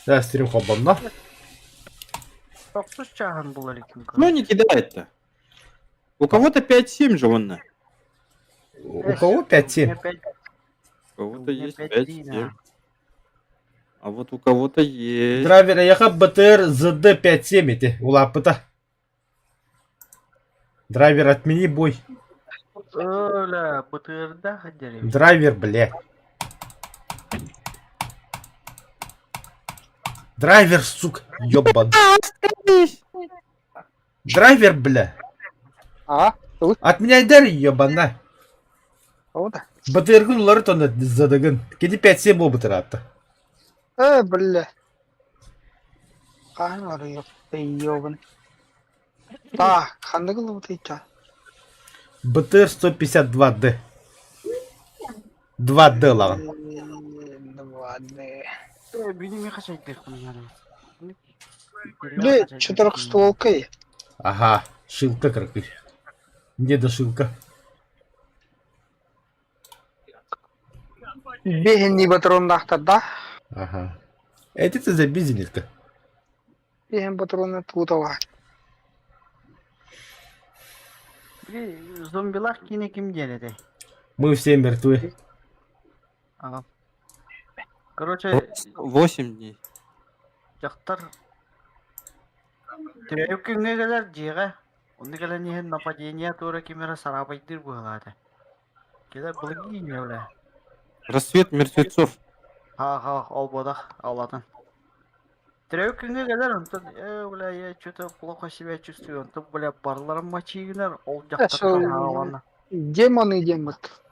Да, стрим хоббанна. Тоқсыз чахан бұл әлікім. Ну не кидает-то. У кого-то 5-7 же он. У кого 5-7? У кого-то меня есть 5-3, 5-7. А вот у кого-то есть. Драйвер яха БТР ЗД 5-7 эти. Улапыта. Драйвер, отмени бой. Öyle bıtırda hadi. Драйвер, бля. Драйвер, сука, ёбан. Драйвер, бля. А? Отменяй дар, ёбана. Ода. БТР-гын улары тонда задагын. Кеди 5-7 бол БТР атты. Бля. Кайын ары yok. Ёбан. Да, қандай қылып отыр? БТР 152D. 2D лаған. Benim kaç aylık bunları? Бля, что-то стволка. Ага, шилка кракы. Где до шилка? Бехенни патрон да? Ага. Эти ты забизились-ка. Бехен патроны тутава. Zombiler yine kim geldi? Мы все мертвы. Ага. Короче, 8 дней. жақтар тірек күнге келер жиға. Онды келер нехен нападение тура кемера сарабайдыр бұғалады. Келер бұлги не бля. Рассвет мертвецов. Ха, ол бодақ аулатын. Тірек күнге келер, онтан, бля, я что-то плохо себя чувствую. Онтан, бля, барларым мачигінер, ол жақтар қалағаны. Демоны демот.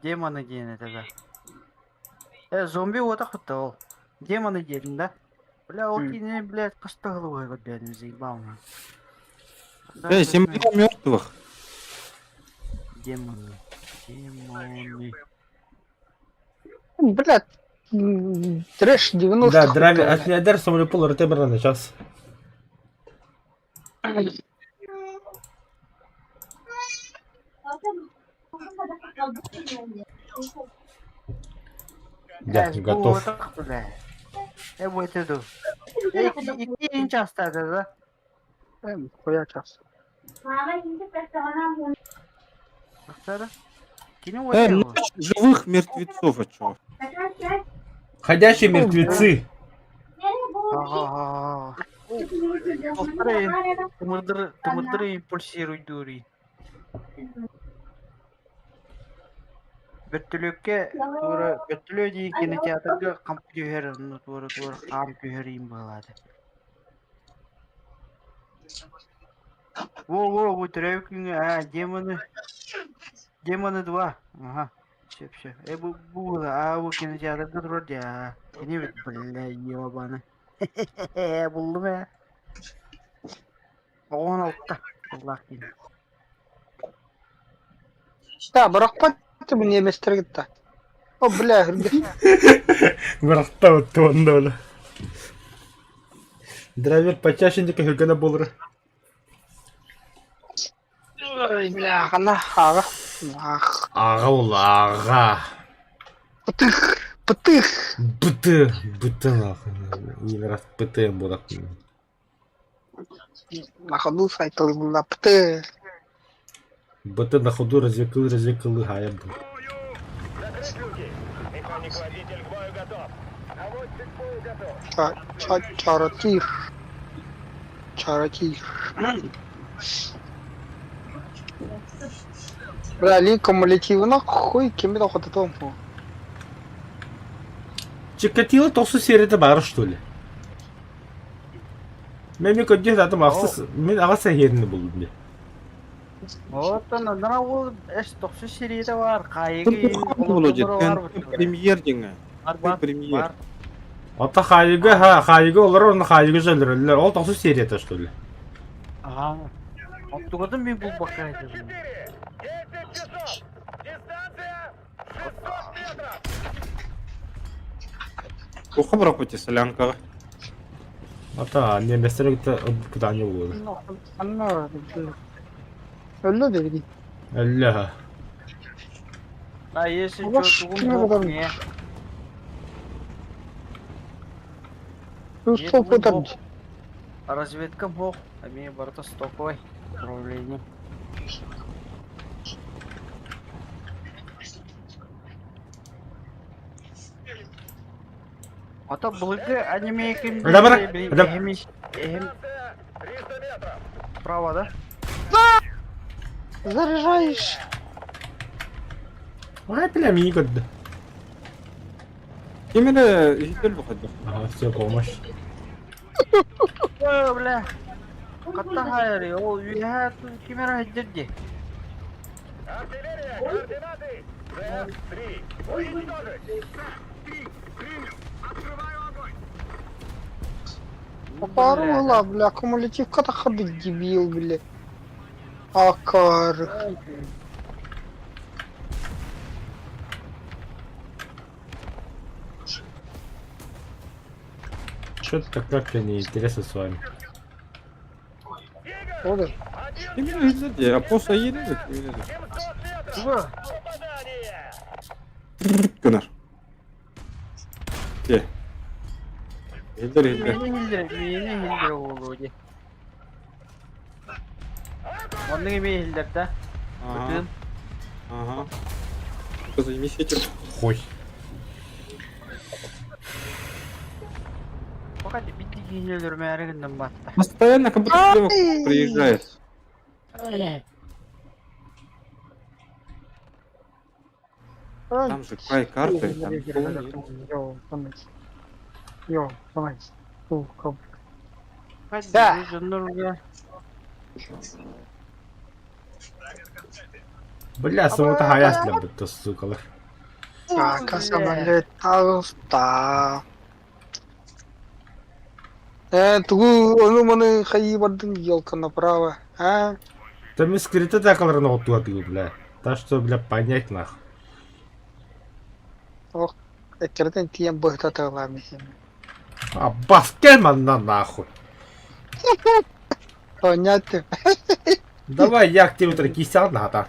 Демоны дейін етеді. Зомби отақ бұтты ол. Демоны дейін да. Бля, ол кейіне, блядь, қысты ғылы ойғы бәдім зейбауына. Земля мертвых. Демоны. Блядь. Трэш 90. Да, драйвер, отменяй дар, самолепол РТ на час. Да, готов. Bu ötedi. İki inç hastaydı da. Koyacağız. Hastaydı. Kini Ну, ötedi? живых мертвецов, а чё? Ходячие мертвецы. Ага. Тымырдыры импульсируй дури. Бөттөлөкке тура бөттөлө дейін кинотеатрга камп жүйер, тура камп жүйер им болады. Во, тірәу күнге, демоны 2. Ага, шеп. Бұл кинотеатрда тұрар да. Не бет, бля, ебаны. Бұлды бә. 16-та. Аллах дейін. Да, бірақ ты мне еместер кетті. О, бля, Бырақта өтті онда олы. Драйвер почашынды көхілгені болыры. Ой, бля, қана, аға. Аға ол, аға. Пытых. Бұты лақын. Бұты болақ. На ходу сайтылы бұлда пытых. Бұты на ходу развекылы хая бұл. Чаротир. Бля, ли кумулятивно хуй кемеді оқыды том. Чикатило тоқсы сереті бары, что ли? Мен көдде затым ақсыз, мен аға сәйерінді болдым. Вот она ол 90 серияда бар. Премьер деңі. Премьер. Ата қайығы олар оны қайығы жөлдірілер. Ол тоқсы сереті, что ли? Ага. Оттығырдың мен бұл баққа айтырдым. Оқы бірақ өте солянкаға. Ата, неместеректі бұдане болды. Öldü dedi. Әлі. А если Алаш, что, кім одан? не. Что потом? Разведка мог, а мне барта стоковый управление. Ата былыгы аниме ким Адам, адам. Право, да? Заряжаешь. Ай, бля, мини кодды. Кемере житель выходит. Ага, все, помощь. Бля. Катта хайри, ол үйә кимера хеджерде. Попарила, бля, кумулятивка-то ходить, дебил, бля. Акар. Что-то как-то неинтересно с вами. Ода. Кемере житель, а после едет, кемере. Бу. Кынар. Де. Елдер, елдер. Мені хилдер болуде. Оның еме хилдер да. Ага, Бүтін. ага. Что за месяц? Хуй. Fakat bitti hилдер мәрігінден батты. Постоянно как будто девок приезжает. Там же край карты. Там полный. Йо, давай. Fakat Да. жонларға. Бля, самого-то хаясля будто, сукалар. Так, самолет тауста. Тугу, onu маны хайбардың елка направо, а? Там и скриты такалар на отуатыл, бля. Так что, бля, понять нахуй. Ох, экерден тиен быхта тыгылам. А баскельман на нахуй. Понятно. Давай я активирую кисян надо.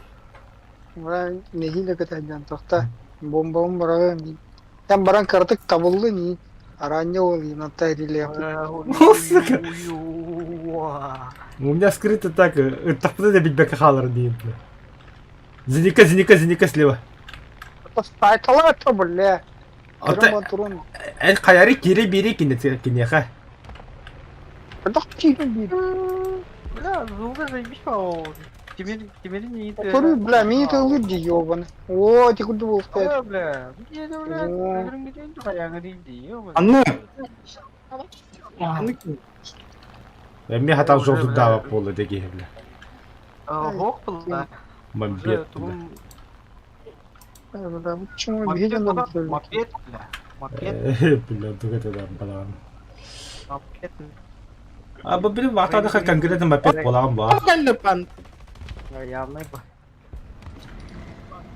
Бра, нехиле кетен тохта. Бомбам бара. Там баран картык табылды ни. Арanya ол инаттай реле. Сука. У меня скрыто так, так надо бить бэка халар дейм, бля. Зеника слева. Стайтала то, бля. Ата, Турун. каяри кире кинеха. Бардак тигин бир. Бля, звука заебись, пау. Теперь не это. Туру, бля, ми тылы ди ёбан. О, ти куды бол стоит. Ой, бля. Где это, бля? О. Где-то каяга дейди, ёбан. Анны. Мен хатан жолды дава полы деги, бля. Бог был, да. Мамбет, бля. Бля, почему виден надо было? Макет, бля. Макет, Бля, тут это да, балан. макет. А, блин, вахта да конкретно мапет болам ба. Явный бы.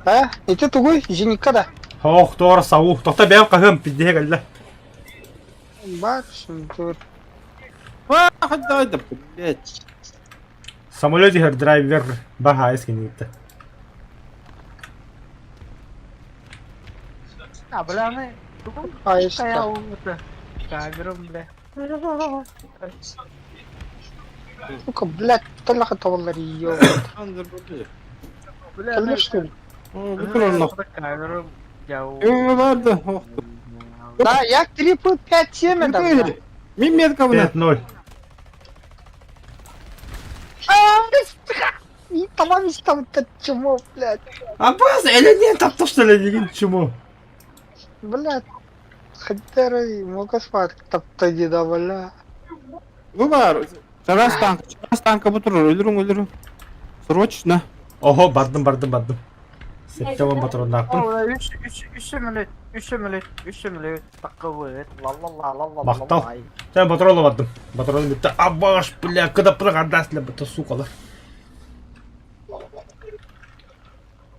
А? Это тугой, женика да. Хох, тор сау. Тохта бэм кахым пидде гэлла. Башин тут. Дай да, блядь. Самолете драйвер баха эскинитте. А, бля, мы. А, есть Кая так. улыта. Камером, бля. Сука, блядь, талаха таваллар ёбан. Андер, блядь. Бля, Көлмеш что ли? Bütün onu. камером. Яу. Vardı. Oh. Да, я 3.5 это, бля. Min метка бля. 5-0. И tamam işte это чмо, блядь. А просто элемент то что ли не чему. Блядь. Хотя могу спать, тапта деда, бля. Bu var. Çaras tanka bu turur. Öldürün. Срочно. Ого, бардым. Септемон патрон нактым. Үш өмілет, таққы ла. Мақтал. Sen патрон бардым. Патрон битті. Абаш, бля, кыдапны кандасылы бітті сукалар.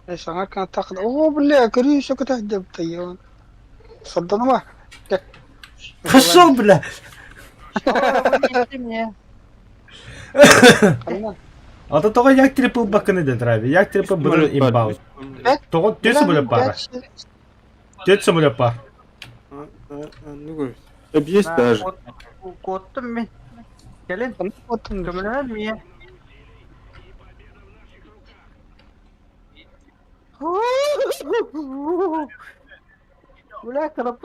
Я саңа кана тақыда. О, бля, көрі еще кыта депті, ебан. Садданы ма? Қашыл, бля. Ата тоға як трипл бакыны да драйви. Як трипл бұдыр имбаут. Тоға төсі бөліп бары. Төсі бөліп бар. Ну, есть даже. Korktum ben. Gelin. Oturun. Kömürler mi ya? Бля, когда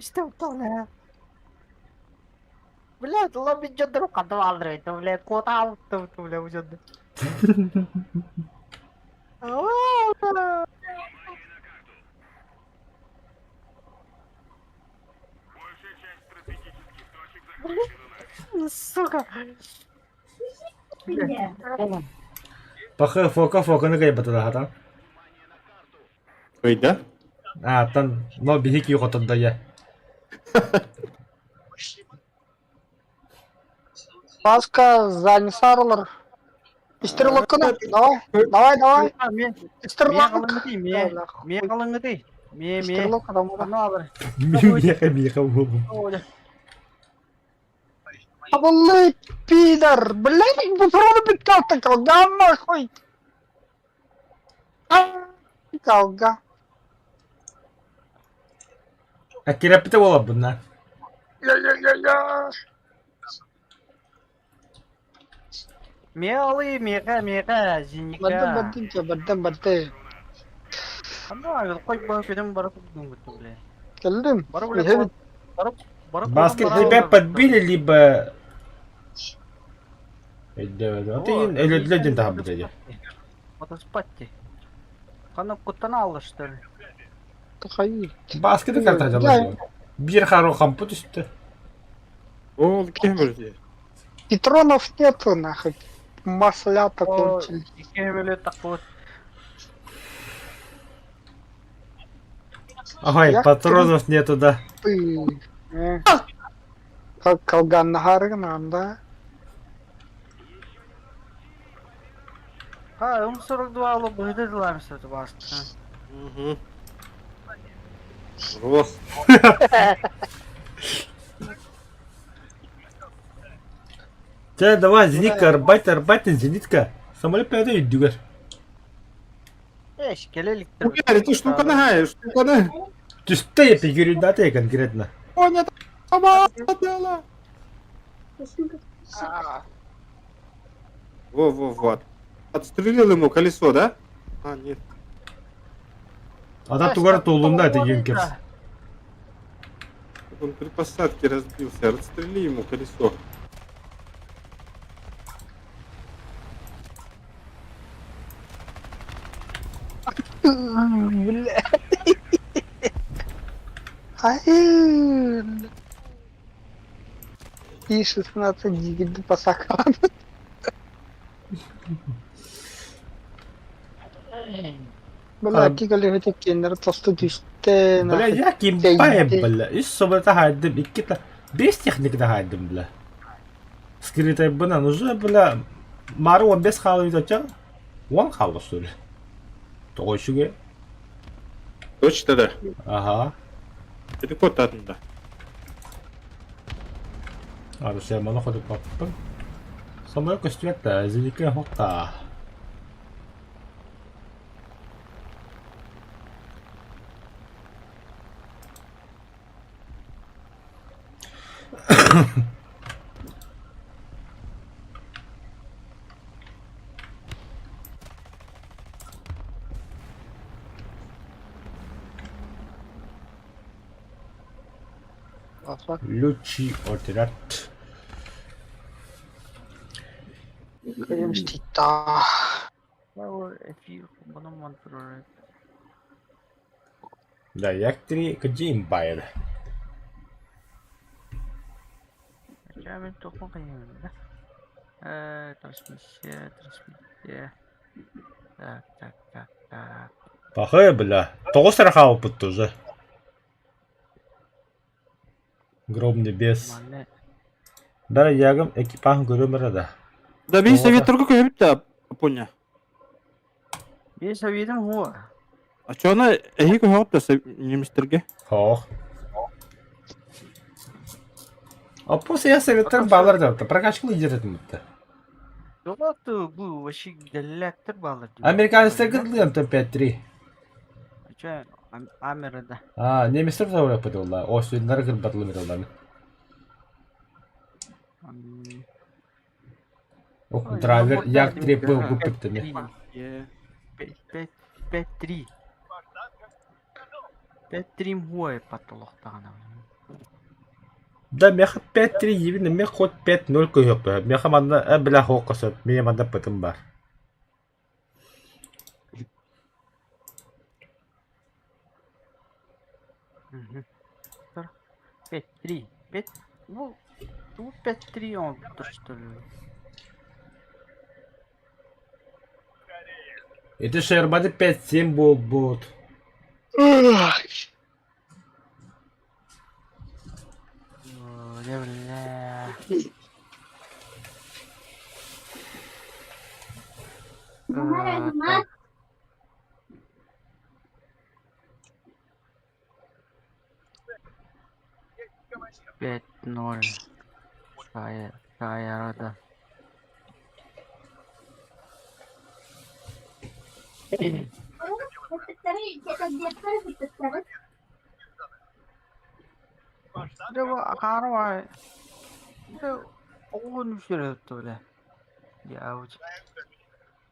что там, бля, лоби джодру кадвал рейт, бля, кота аутто, бля, уже. Сука. Pakai foka ni kayak betul lah tan. Kayda? Tan no bihik yuk kotor ya. Паска, задний сарлар. Истерлок кана. Давай. Мен Истерлок. қалыңгыды, мен қалыңгыды. Мен. Истерлок адамға. Аны алыр. Миха. Оля. Табылы пидор. Блядь, буфроны битал-то колга нахуй. Колга. Akhirnya pita wala bunlar. Я. Мен алый, мега, зиника. Бадды. Аны қой көдем барып күтім, бля. Келдим. Барып. Баскет либо подбили, либо... А ты эледледен daha bir dedi. Мотоспатти. Қаны құттана алды, что ли? Тахай. Basketi kartacılar. Bir haro kamput üstü. Ол кемер. Патронов нету, нахуй. Маслята кончились. Ике бөле тақуыт. Ага, патронов нету, да. Как колган нагарган, да? М42 алып бұйдыдылар, сөті басты. Рос. Давай, зенитка, арбайтин, зенитка. Самолет пойдет и дюгар. Келеліктер. Ты штуканы. Что я фигурю даты конкретно? Понятно. Дело. Во. Отстрелил ему колесо, да? Нет. Адам тугар толумда это юнкерс. Он при посадке разбился. Отстрели ему колесо. Бля. Ай. И 16 гигабит по сакану. Бля, кикали эти кендер толсту düştü. Бля, я кимпаем, бля. Иш собрата хайдым, икки-то. Без техникада хайдым, бля. Скритай бына, уже, бля, мары 15 қалып етача, 10 қалып сөйлі. Тоғой шүге. Точно, да? Ага. Это кот атында. Ары сен мана ходып баппын. Самолет көстүетті, зелике хоқта. Лючи отряд. Мстита. Да, яктри каджи имбайр. Jamen, toch nog een. Трансмиссия. Так. Пахай, бля. Того страха опыт уже. Гроб небес. Да, ягам экипаж görüyorum da. Да, бей советтерге көйіп та, Япония. Мен советім ғой. А чё она эхи көйіп та немістерге? Хох. А после я советтер балар да. Прокачкалы идет мытты. Жоғаты бұл вообще галляктер балар. Американецтер кыдылыyorum там 5-3. Че, Америкада. Неместер да yapıyorlar. O sürüleri kırbatılır onlar. Ох, драйвер, як трепыл выпыптыми. Петри. Петрим хуай патологтана. Да, меха 5-3 ебін, мен ход 5-0 көйөп. Меха манда бля хоққасы, мен манда пытым бар. Петри. Bu Petri oldu işte. Это шербады 5-7 будет. Ne bileyim. Pet nol. Saya ada. Dia akar wah. Dia oğlun şöyle böyle. Ya avuç.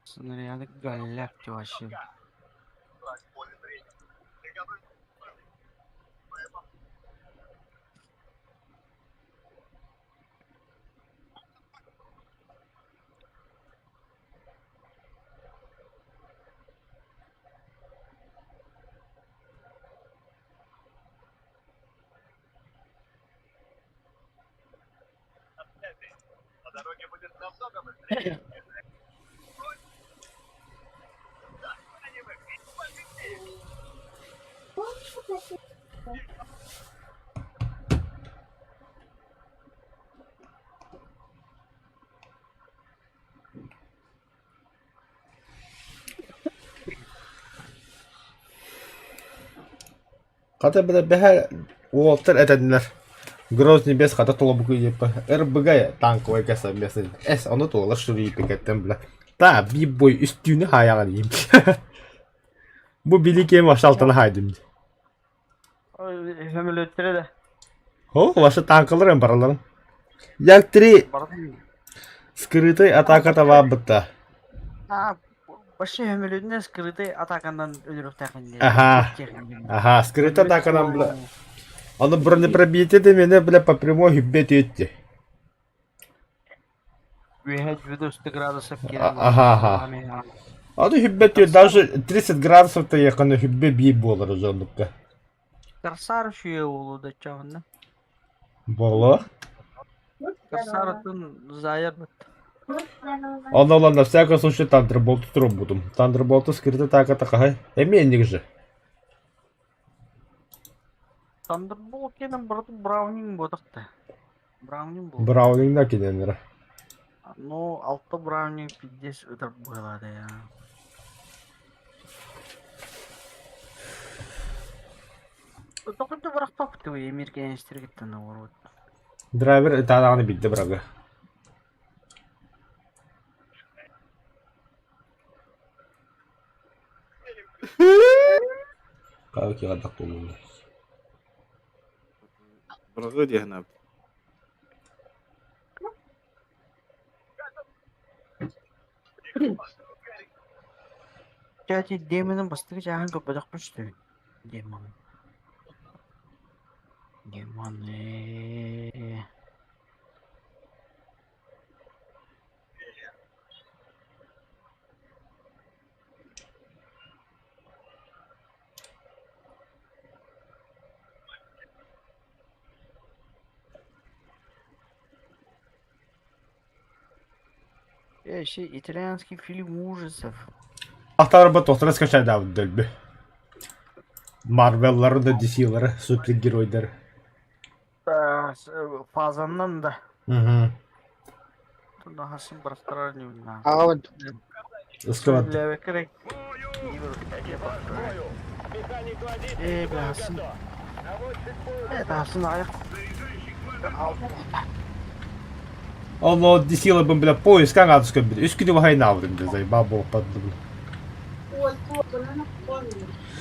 Sebenarnya ada galak cuaca. Ката бля бэхэ уолтер этединер. Грозный без хата толобу күйеппі. РБГ танковый кәсі бесін. Әс, оны толар шүрі епекеттен бля. Та, би бой үстүйіні хаяған дейм. Bu bilikemi aşaltını haydım. Hemen ötürü de. О, ваши танкалар параларын. Яктри скрытый атака тава бытта. Başı hemelödüne skırıtı atakandan ölürük takınca. Ага, скрытый атакадан бля. Оны бронепробитие де мені бля по прямой хиббет етті. Выехать в 90 градусов Ага. Оны хиббет ет, даже 30 градусов-то яканы хиббе бей болар жонлукка. Корсар шуе олу да чағында. Боло? Корсарытын зайыр быт. Оны на всякий случай Тандерболты тұру будым. Тандерболты скрытый атака тақай. Эменник же. Thunderbolt кенен бұрды Браунинг бодықты. Браунинг болды. Браунинг да кененер. Ну, алты Браунинг 50 өтір болады я. Тоқынды бірақ тапты өй, емеркенестер кеттіні оруд. Драйвер тағаны бидді бірағы. Қауки қадақ болуы. Бұрғы дегені. Жәте демінің бастығы жағын көп бұдақ бұшты. Демон. Итальянский фильм ужасов. Ақтары бұт оқтары скачай дауды дөлбі. Марвеллары да DC'лары, супергеройдары. Фазаннан да. Нахасын бұрақтарар не білмейм. Ауд. Сквад. Леве керек. Бәсін. Бәсін аяқ. Оны DC'лы бұн білі поискан адыскан білі. Үскіні вахай наврын да зай, бабы опадды бұл.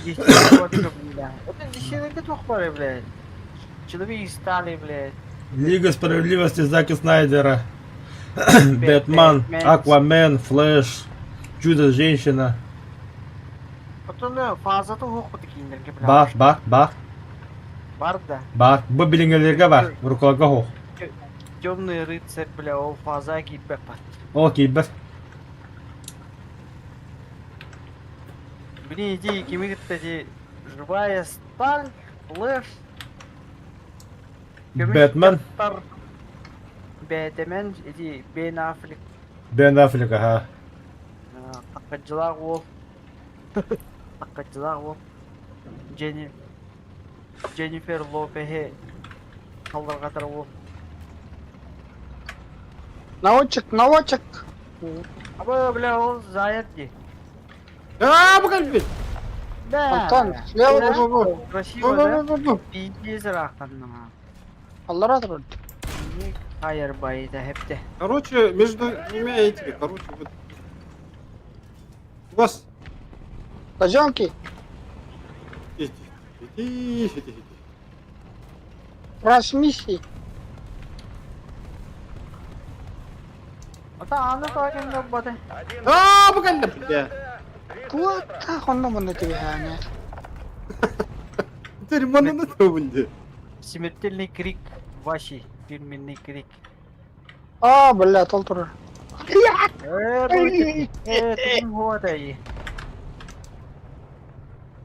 Это десятки тох пары, блядь. Человек стали, блядь. Лига справедливости Заки Снайдера. Бэтмен, Аквамен, Флэш, Чудо-женщина. Отоны фазаты оқыды кейіндерге біле. Бар. Бар да. Бар. Бұл біліңелерге бар. Рукаларға хоқ. Темный рыцарь, бля, ол фаза кейбек бар. О, кейбір. Блин, иди, кемігітті де живая сталь, флэш. Бэтмен. Бэтмен, иди, Бен Аффлек. Бен Аффлек, ага. Аққаджылақ ол. Аққаджылақ ол. Дженнифер Лопехе. Қалдырғатыр ол. Наводчик. Абы, бля, ол зайыр де. Букан, блядь! Да. Антон, слева. Красиво, да? Пиздец рахтанна. Аллар атыр. Хайыр байда хепте. Короче, между двумя этими, короче, вот. Вас. Пойдемки. Иди. Трансмиссии. Ата аны тагында бады. Букан, блядь! Вот так он на тебе ханя. Теперь мана на то будет. Смертельный крик Ваши. Фирменный крик. Бля, толтур. Ты вот aí.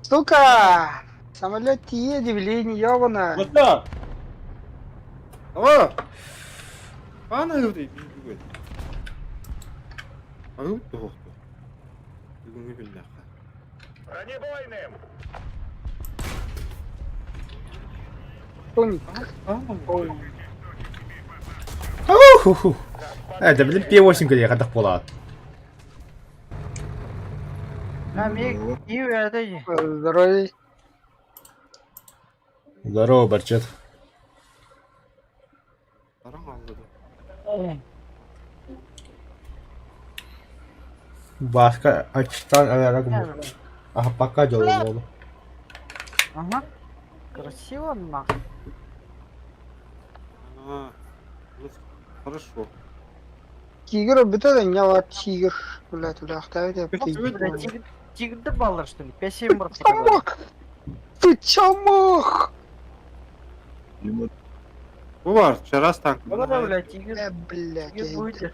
Сука! Самолет едет, блин, ёбана. Вот так. Алло. Ана говорит, бегает. А ну, кто? Бегун бляха. Тоник. Уху. Это, блин, P8-ге қадақ болады. Ами, и это. Здоровый. Здорово, Барчет. Тарам алды. Басқа açıktan alarak mı? Aha, пока делаю болу. Ага. Красиво нах. Ну, хорошо. Тигр бітеді, не var тигр. Бля, туда оставить. Бля, тигрді балар, что ли? 5-7 бар. Чамок! Ты чамок! Бувар, вчера станк. Да, бля, тигр. Блядь, Тигр будет.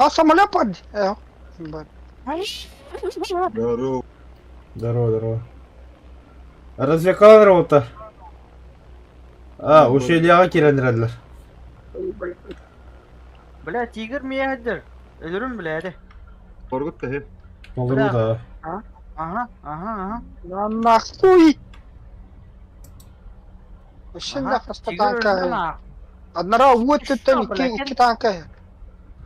самолет пади. Здорово. Развлекалар отыр. Ушелияға керендірәділер. Бля, тигр миядыр. Ölürüm bля, de. Коргут кәһе. Olur bu da. Ага. Нахуй! Вообще Ага, нахуй тигр танка. öldü lan. Однора вот Ты это что, блядь, iki танка.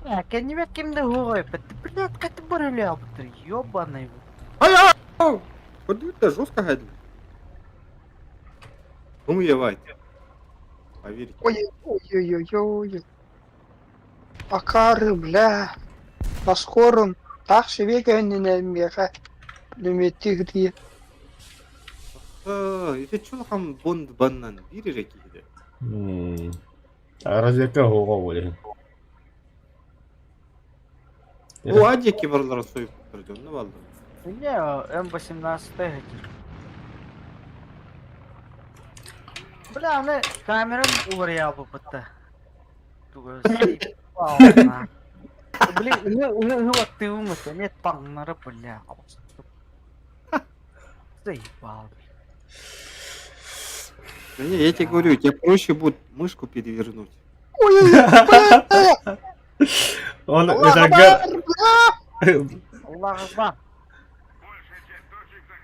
Бля, кеннебек кемді хуғай, бітті, блядь, кәті бір өлі абытыр, ёбаный. Вот это жестко гадил. Умывает. Поверьте. Ой. Акары, бля. Наскорым. Так себе гönüne меха. Лүметтик дие. Это что там бонд баннан бири реки иде. Развлекка хоға болейін. О, адеки барлар союп тұрды, оны балды. Не, М18 гэтир. Бля, аны камерам улар ябы бітті. Тугы, сейпалына. Блин, уны ватты умыты, нет паңнары, бля. Заебал. Не, я тебе говорю, тебе проще будет мышку перевернуть. Он Аллах акбар.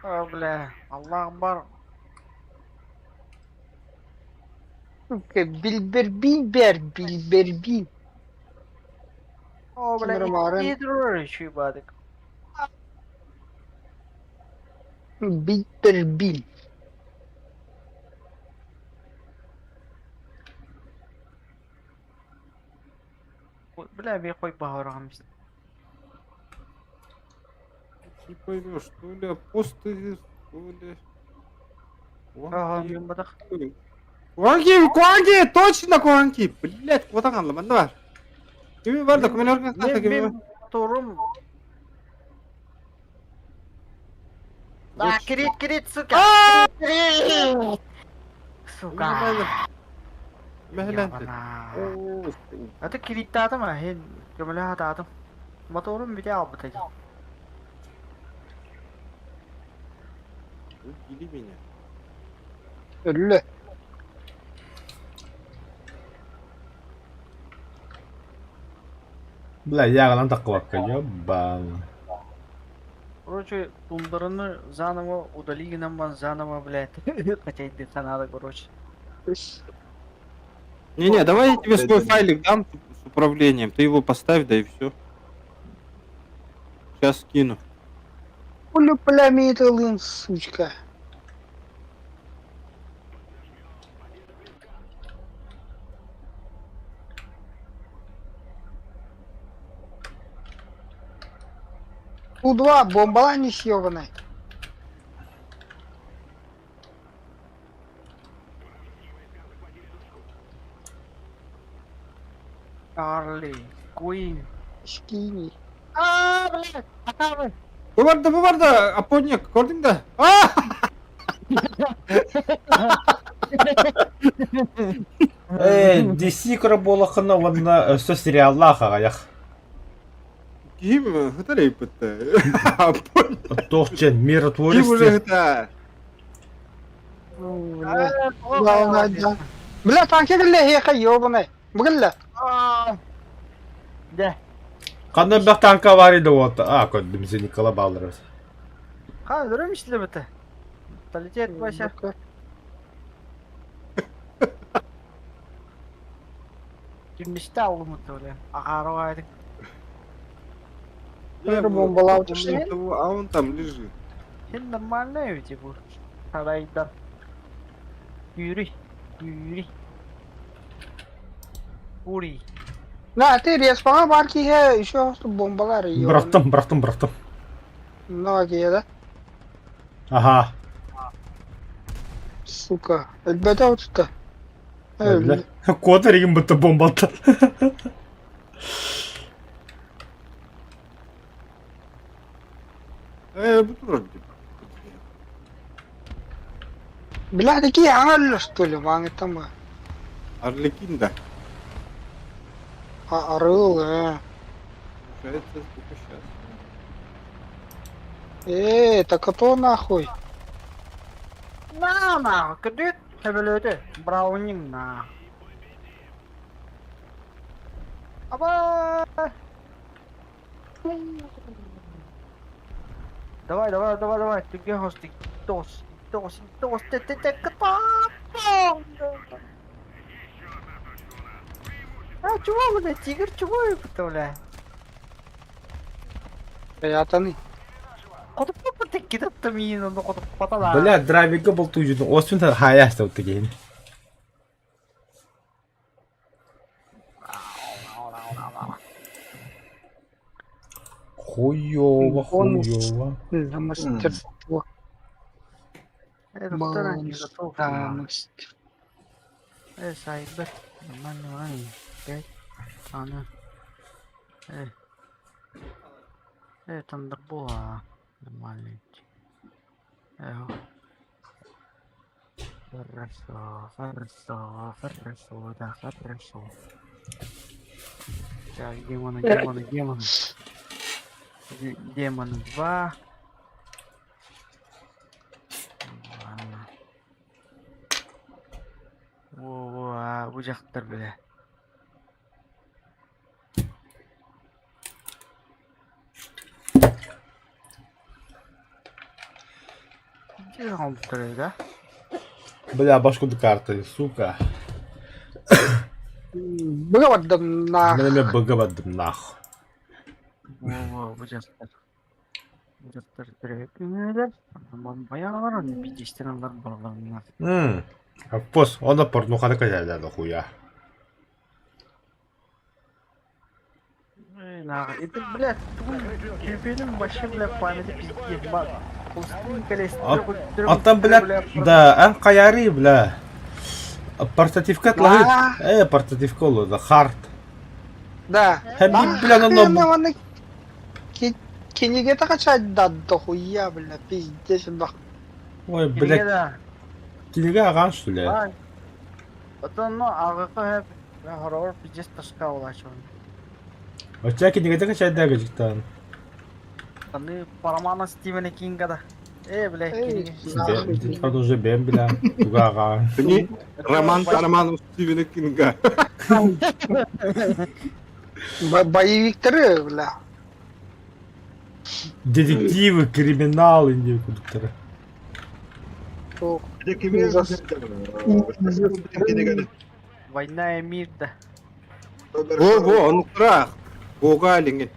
О, бля, Аллах акбар. Билбербин. О, бля, Нормально. и дружи, чуйбадык. Билбербин. Бля, бейхой бағырағамыз. Не поймешь, то ли апостолы, то ли... Ага, мен бадық. Куанги, точно Куанги. Блять, вот он, мында бар. Кими бар да, күмелерге қақта кими бар. Мен моторым. Да, кирит, сука. Кирит. Сука. Мәхләнті. Ябана. Это кирит татым, хен көмөлө татым. Моторым бите алып тайы. Или меня. Өлі. Бля, яғынан тақылаққа, ебан. Короче, тумбараны заново удали нам заново, блядь. Хотя и надо, короче. Не-не, давай я тебе свой файлик дам с управлением. Ты его поставь, да и все. Сейчас скину. Пулю пулямет алын, сучка. У-2, бомбала не съебаная. Арли, Куин. Скини. Блядь, атавы. Bu var da Aponya gördün de. Aa! DC краболақына ванна со сериаллаха аяқ. Kim hıtar yapıttı. Aponya. Тоқчен, Kim миротворец. уже hıtar? Бля, танки гілі хеқа ебаная. Бұгілі. Да. Қандай бақ танка бар еді оты? Көддім сені қала балырыз. Durun işte bete. Полететь başa. Girmişte aldım öyle. Ağır vardı. Бомбалау düştü. А он там лежит. Sen нормально ведь bu. Saraydan. Yürü. Uri. На, ты респана барки है, еще бомбалар ее. Бұрақтым. Многие, да? Аха. Сука. Әлбәтә отты. Әлбәтә. Код регін бұтты бомбатты. Bu вроде. Бля, такие ангелы, что ли, ванги там. Арлекин, да. Арыл, Получается, только сейчас. так кто нахуй? На, кредит. Hebelöde. Browning na. Aba. Давай. Ты где хостик? Тос. Ты кто? Чего, блядь, тигр, чего я представляю? Приятный. Куда ты кидать-то меня, ну куда потала? Бля, драйвигі бұл тұйжыдың. Осымен хаясты өтті кейін. Хуёво. За мастерство. Это вторая не готов. Мастер. Сайбер. Нормально, пять. Она. Тандербола. Нормальный. Хорошо, да, хорошо. Так, демоны. Демоны 2. Ладно. Во, bu жақтар, бля. Где он второй, да? Бля, башку карты, сука. Было вот на. Менеме бұғывадым нах. Во, bu жақтар. Bu жақтар тірек. Баяғылар, оны бейдештенілер барларына. Пос, оны порнуханы кәжәлді хуя. Это, блядь, кирпенің башы, блядь, памяти пиздец, бак. Пустын колесті. Аттан, блядь, да, ән қаяры, бля. Портативка тлахи. Портативка олу да хард. Да. Hem bir plan ondan- Кенеге качать да дохуя, бля, пиздец, бах. Ой, Кенеге блядь, да. кинеге аған что ли? Ай. Потом, ағықы хеп, хорор пиздец ташқа олачу. Оча кинеге де качай да гажиктан. Аны парамана Стивена Кинга да. Бля, Эй, Кенеге. Хад уже бен бля. Туга аған. Ini роман Стивена Кинга. Боевиктері, бля. Детективы, криминалы, не кудықтары. О, Где кеме Ужас. Война и мир да. Во, он крах. Гогалин,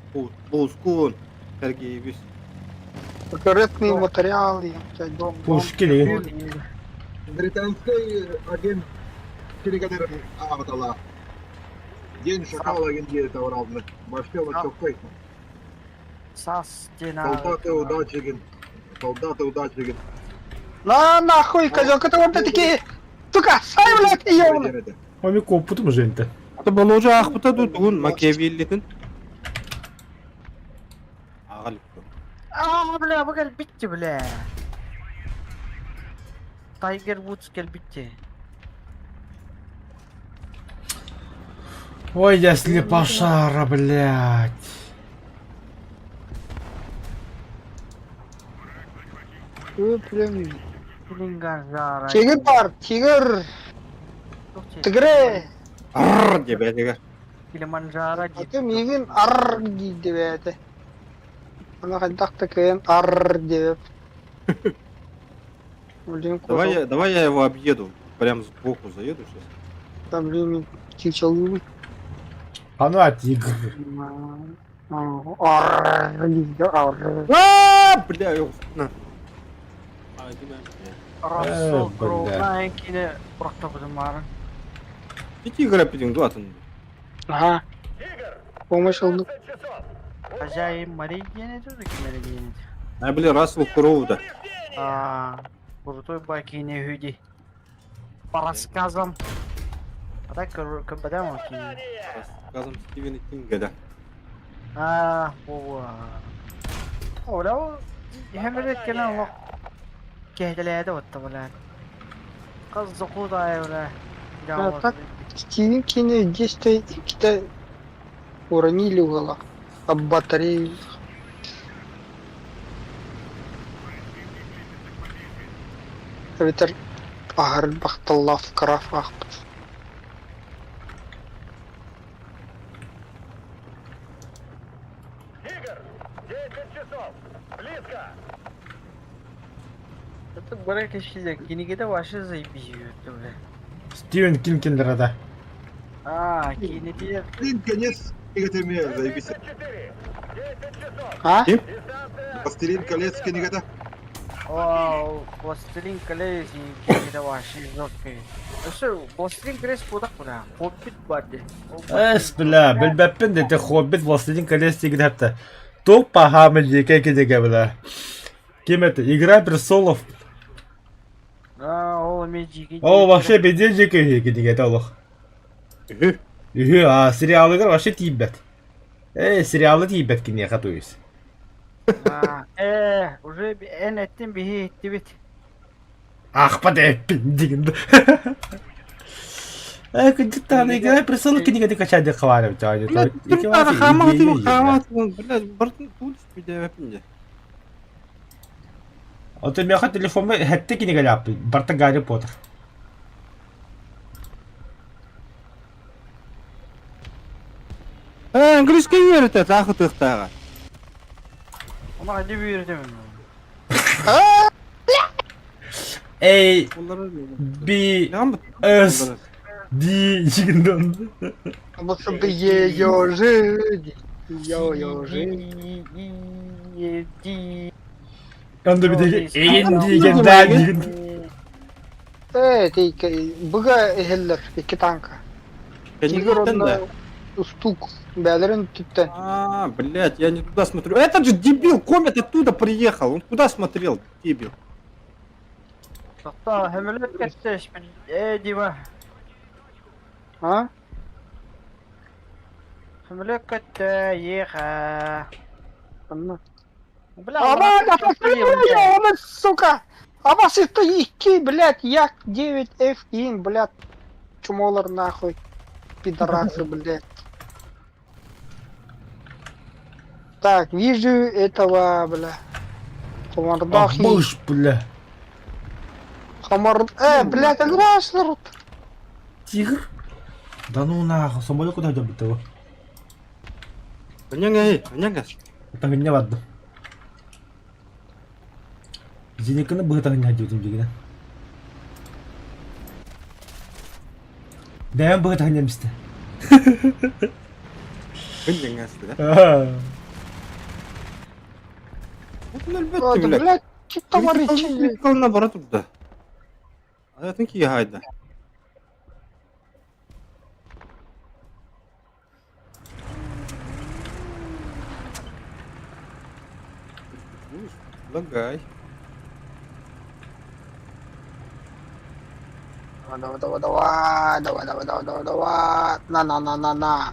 Пускун, Сергей Вис. секретные материалы, блядь, дом. Пушки деген. Британский агент Киригадер Аватала. День шакала агенте товаралны. Башкел чокпай. Сас, стена. Солдаты удачиген. Солдаты удачиген. На нахуй, козёлка, ты вот такие. Сука, сай, блядь, ёбаный. Ами коппуту mu gente? Ата болужа ақпыта дутугун Макиавеллитин. Ағалып. Бля, бұл битті, бля. Тайгер Вудс битті. Ой, если пошара, блядь. Öpülüm. Блингар жара. Тигр бар, тигр. Тигре. Арр деп әдегер. Килиманджаро Атым егін ар дейді бәді. Ана қайдақты кейін ар деп. Блин, Давай я его объеду. Прям сбоку заеду сейчас. там, блин, чичалу. Ана тигр. Ар дейді, ар. Бля, его на. Рассол бля. Кроуна кине бұрақта бұдым барын. Иди игра пидин дуатын. Ага. Помощь алды. Хозяин Марии генеді, кемері генеді. А бля, Рассел Кроу да. Крутой бакине хүйді. По рассказам. А так көбедем окей. Рассказом Стивена Кинга да. Оля, хемелет кенен лоқ. Кehdelerde otta bula. Kız zoku da öyle. А так, Стивен Кинг здесь какие-то уронили угола. Об батарею. Ветер агар бахталла в карафах. Это бара кешиде. Кинигеде ваши заебись бля. Стивен Кинкендерада. Кинеде. Блин, конец Киригатеме, заебись. А? Властелин колец Киригата. Властелин колец кинеде ваши зокки. Что, Властелин колец куда куда? Хоббит баде. Бля, bilbepпен de te Hobbit Властелин колец тигр hatta. Тупо хамель еке кедеге бля. Кем это? Игра престолов. Ол меджики. О, вообще беден жеке кедеге это олох. Сериалыгар вообще тибет. Сериалы тибет кине хатуюсь. Уже en ettim bir etti bit. Ахпа деппин дигинді. Күнді таны игра престолов кинеге де качайды қыларым жайды. Блядь, бартын пулс биде вепинде. Оты меха телефонда хәтті кинеге ляпты. Барта Гарри Поттер. Английский үйрәтә тағы тықтаға. Ona hadi bir yürüdüm. Эй, Олар би, Ям эс, ди, жигіндон. Басында ежи. Ежи. Онда бидеге эйін деген дәл жигінді. Бұға эхеллер, екі танка. Тигр онда устук. Бәлерін түттен. Блядь, я не туда смотрю. Этот же дебил, комет оттуда приехал. Он куда смотрел, дебил? Hatta hemelet geçti. Diva. А? Самолёт-то еха. Понятно. Бля, Ама, да посмотри, сука! Ама iki, блядь, як 9F1, блядь. Чумолар нахуй. Пидорасы, блядь. Так, вижу этого, бля. Хамардахи. Ахбыш, бля. Блядь, играешь, народ? Тигр? Да ну нахуй, самолет куда идет его? Аньянгас. Это не ладно. Зениканы будет огня идет им Да, будет огня место. Аньянгас, да? Ну, Да, блядь, что товарищи? Колына бара турда. Аятын ки хайда. Лагай. Давай. На.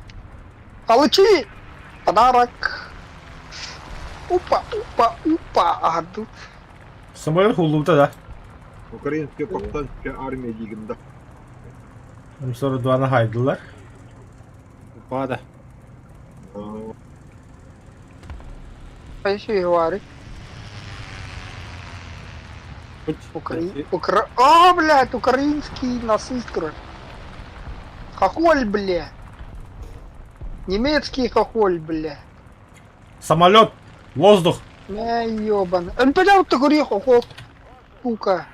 Получи! Подарок. Опа. А тут Самолет хулута, да? Украинская повстанческая армия дигенда. 42 на хайдылар. Упада. еще говори. Украин. Блядь, украинский насыстр. Хохоль, бля. Немецкий хохоль, бля. Самолет, воздух. Ёбан. Блядь, ты говори, хохол. Сука.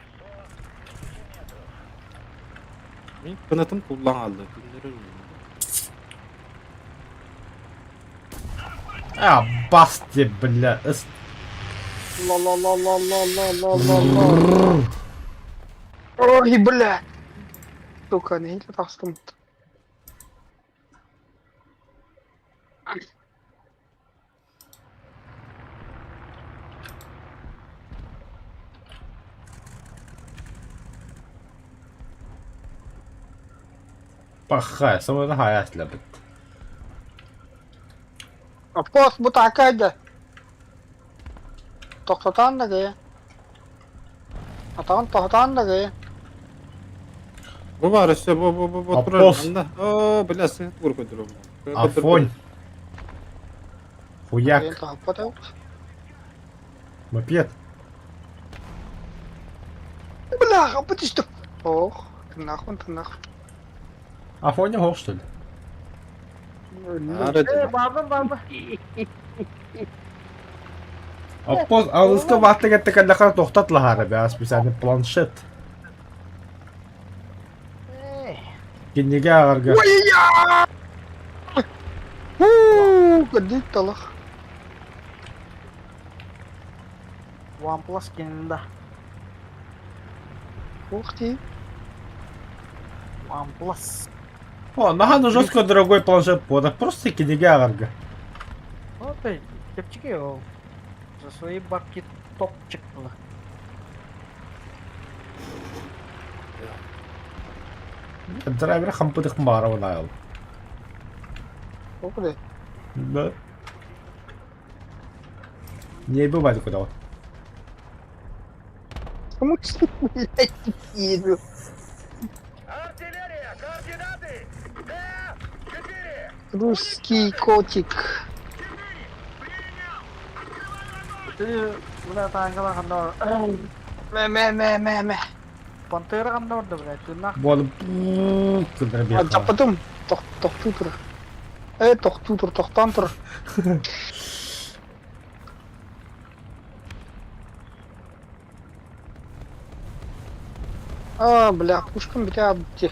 Kanatın kullan aldı. А, басти, бля. Ла-ла-ла-ла-ла-ла-ла-ла-ла. Ой, бля. Сука, не тастым. Пахай, самолет хаяс лебет. Апос bu takaydı. Toktatan da gaya. Atan toktatan da gaya. Bu var işte bu Apos. turanda. Oo bля sıhhat vur koydum. Афонь. Хуяк. Ben tapata. Мопед. Бля, хапать что? Ох, ты нахуй. Афонь не что ли? Баба. Апос, алыска ватты кетті кәліқар тоқтат лағары бәс бісәні планшет. Кенеге ағарға. Ой, я! Кадик талах. OnePlus кинда. Ух ты. OnePlus. О, нахану жестко дорогой планшет пода, просто кенеге ағарға. Вот ты, тепчики его. За свои бабки топчик. Драйвер хампытық мағарауын айыл. Ух ты. Да. Не бывает куда вот. Кому что, блядь, еду? Русский котик. Ты, бля, тангала кандор. Мэ. Пантера кандор, да, блядь, ты нахуй. Болды күндір А бияқа. потом тоқту тұр. Тоқтан тұр. Бля, пушкам бля, бде.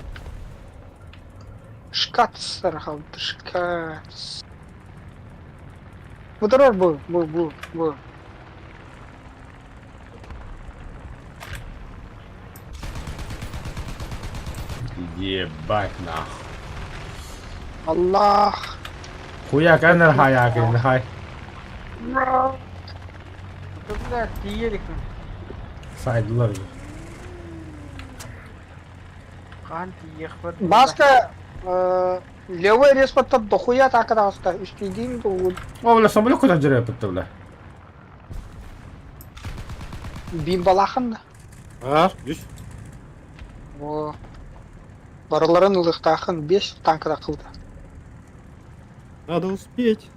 Шкац, рахалды, шкац. Водорор был. Ебать нахуй. Аллах. Хуяк, энер хаяк, энер хай. Ты, блядь, тиерик. Сайдылар. Қан тиек. Левый респорта дохуя атака аста. Үстейдейм догуд. О, бля, самолет куда жүріп бітті, бля. Бим балахында. Бар, жүз. О. Барыларын ылықтақын 5 танкыда қылды. Надо успеть.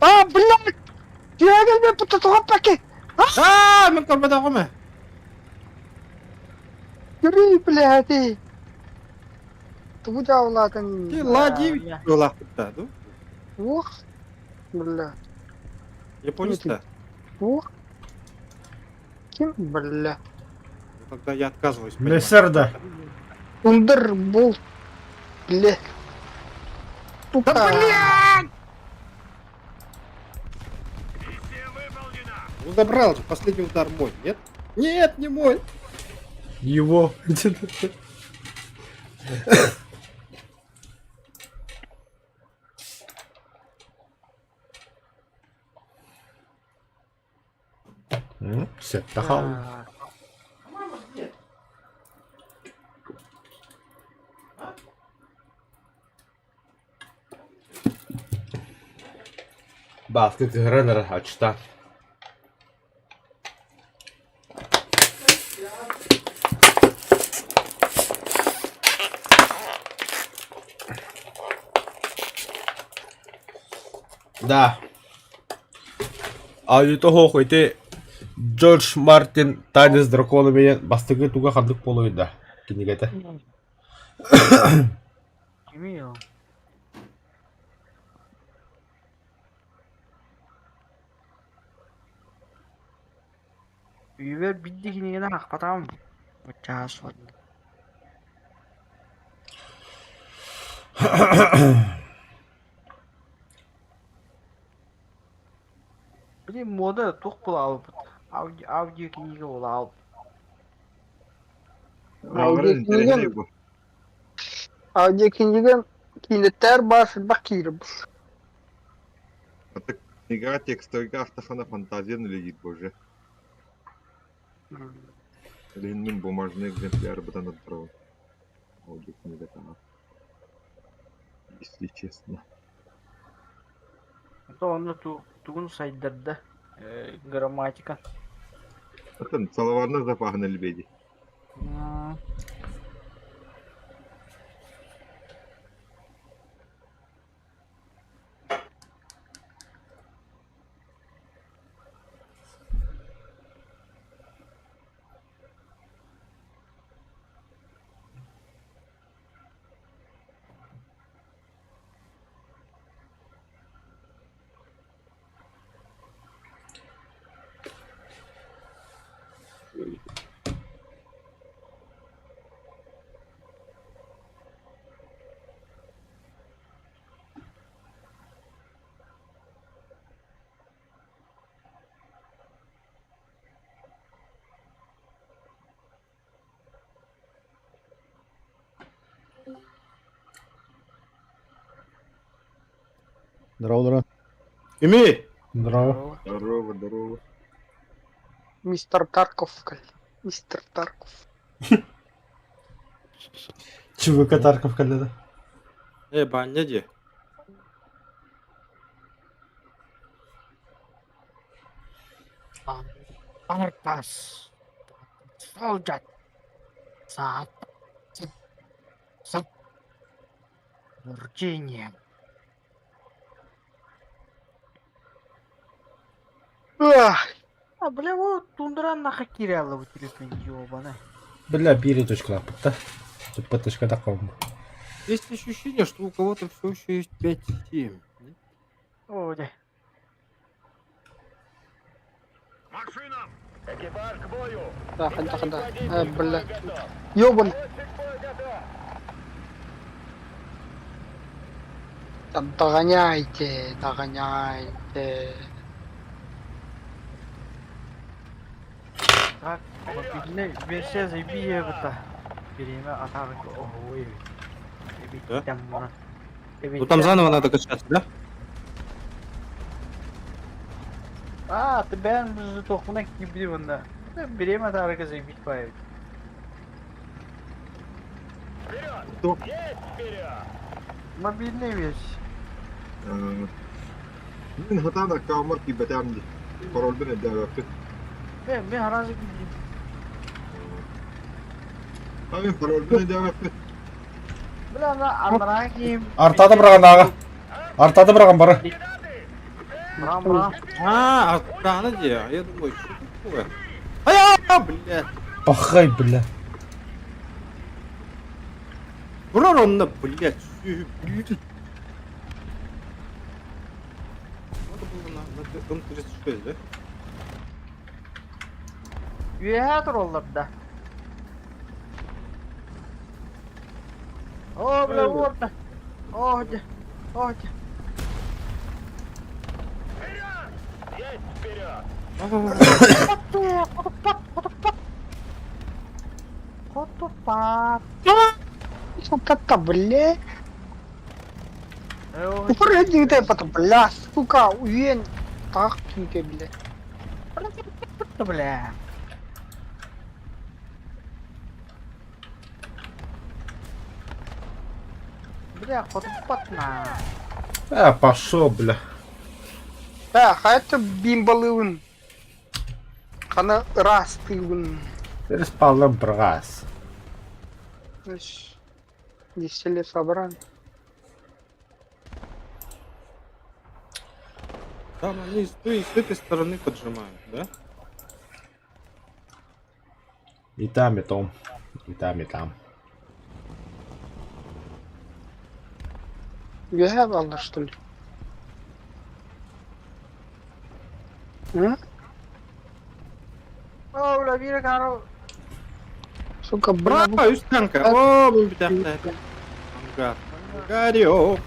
А, блядь! Түйәгел мен бұтты тұғап бәке! Мен көрмеді қойма. Юрий, блядь, ей! Тұғы жауладың. Лади жолақ бітті, да? Ох! Бля. Япониста. Ох! Кем, бля? Тогда я отказываюсь. Бля, сәрді. Ундыр бол. Бля. Сука! Ну забрал же, последний удар мой, нет? Нет, не мой. Его. Сәтті қал. Басқы кігірінір açta. Да. Аудио хохойте Джордж Мартин Тайны с драконами бастығы туға қандық болуыда. Кенегеті. Кими ол? Үйбер бидді кенегені ақпатамын. Өтчағыз var. Білем моды тоқ бұл алып. Аудио кенеге ол алып. Ağırın internet bu. Аудио кенеген кинеттер басы бақ кейрі бұл. Это книга текстовая автохана фантазия лежит боже. Ленин бумажный экземпляр бұдан отправил. Аудиокнига там. Если честно. Это оны туғын сайдырды. Грамматика. Это целоварных запах на лебеди. Здорово. Ими! Здорово. Здорово, здорово. Мистер Тарков, кәл. Мистер Тарков. ЧВК Тарков кәледі. Баня де? Арпас. Солдат. Сап. Сап. Урчение. Ах! А, бля, вот тундра нахуй кирялла в телефоне, ёбана. Бля, бері точка лапытта. ПТшка тақауым. Есть ощущение, что у кого-то все еще есть 5-7. О, да. Тақында. Бля. Ёбан. Догоняйте, догоняйте. Так, мобильный версия забия это. Время атаку. Ой. Да? Там, Ну там заново надо качаться, да? А, ты бен бізді тоқмына кебді бұнда. Берем атарығы забить появит. Топ. Мобильный вещь. Мен хатана камер ки бетамди. Парол бен эдәвәфе. Ben harazı gideyim. Мен парол бен эдәвәфе. Bilen da amına kim? Артада бұраған аға. Артада бұраған бары. Бра. А, охрана где? Я думаю, что такое? Ай, блядь. Бақай, бля. Бурар онна, блядь. Блядь. Надо было на М-36, да? Üye oldu da. Oh bile orada. Oh de. Oh de. Котопат. Сука-то, бля. Упорядок ты потом, бля, сука, уверен. Так, ты, бля. Бля. Бля, котопат на. Пошел, бля. Hayatı bimbalığın. Kana rastığın. Переспал брас. Десели собран. Там они с этой стороны поджимают, да? И там, и там. И там, и там. Güzel aldı, что ли? Hı? Oh bля, bir karo. Сука, бля, bu Браво, üst tanka. О, bu bir dakika. Ангар. Ангарио.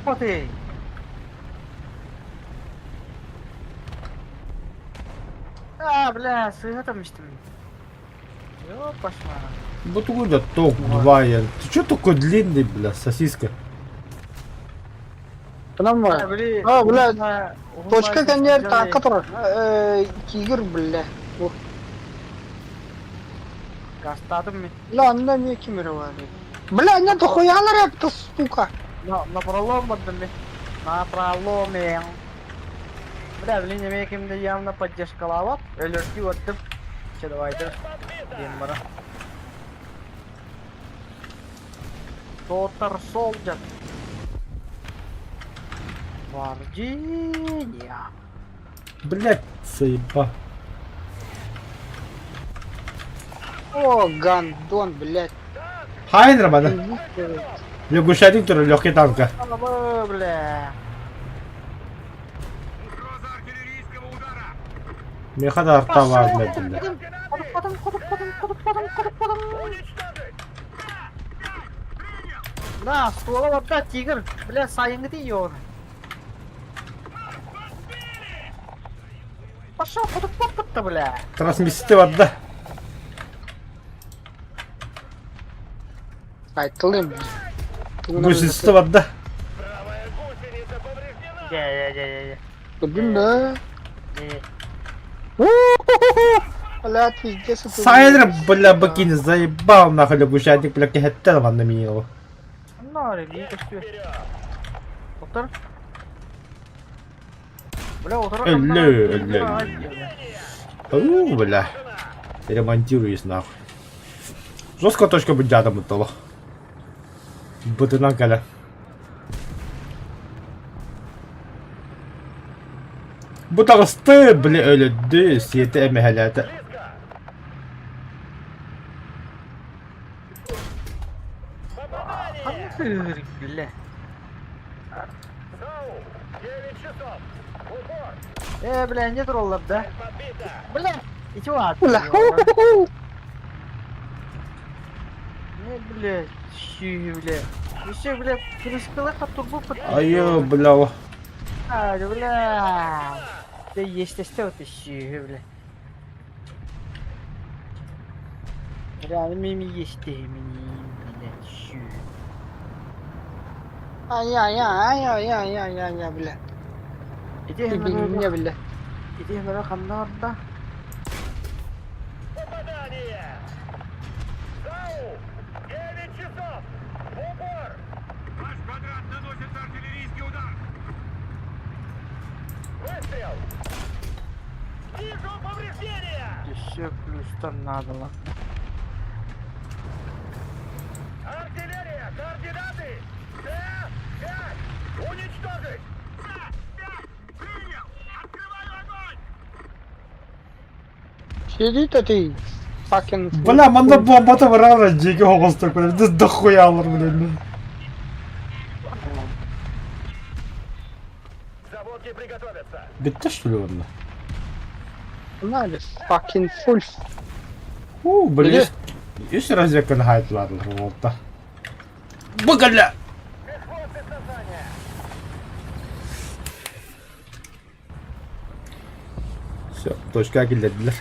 Потей. Бля, сыгатомистым. Ёп, пошла. Вот откуда ток 2 я. Ты чё такой длинный, бля, сосиска? Нормально. Бля, точка конец, так, который, тигр, бля. О, Gastadım mı? ладно, не кемировали. Бля, нет, дохуя рэп-то, сука. На пролом отдам ли? На проломе. Бля, блин, мекимде явно поддержка лават. Ölürtü attım. İşte давайте. Дим бара. Total Soldier. Virginia. Блять, заеба. О, гандон, блядь. Хайнер bana. Лягушатик türü легкий танка. Ama bля. Ne kadar arta var ne bля. Да, ствола вот да, тигр. Бля, сайын где ее? Пошел, куда-то, бля. Трансмистити ватта. Айтылым. Гусисти ватта. Я. Блин, да. Блядь, везде Сайнер, бля, бакини заебал нахуй лягушатик, бля, кехеттер ванна минило. Ну, ребята, что? Отыр. Бля, отыр. Бля. Ремонтируюсь нахуй. Жестко точка быть дядом было. Бутына каля. Bu tağıstı bile öldü. Siyeti emehelete. Бля. Бля, не троллап, да? Бля, и чего? Бля. Не, бля, щи, бля. Еще, бля, крышкала турбу под... Ayı bля. Бля. Да есть что ты щи, бля. Бля, мими есть ты, мини, бля, щи. Ай, бля. İdi hemen Bilmiyorum öyle. ya bile. İdi hemen öyle kanlı orada. Düşüyor üstten nerede lan? Сидит ты. Fucking. Бля, мене бомба-то врала, дикий холосток, бля, да дохуя алыр, блин. Bitti что ли onda? Надо. Fucking full. Блин, Или- üst разведканы haytladılar volta. Bu kadar. Все, точка akillediler.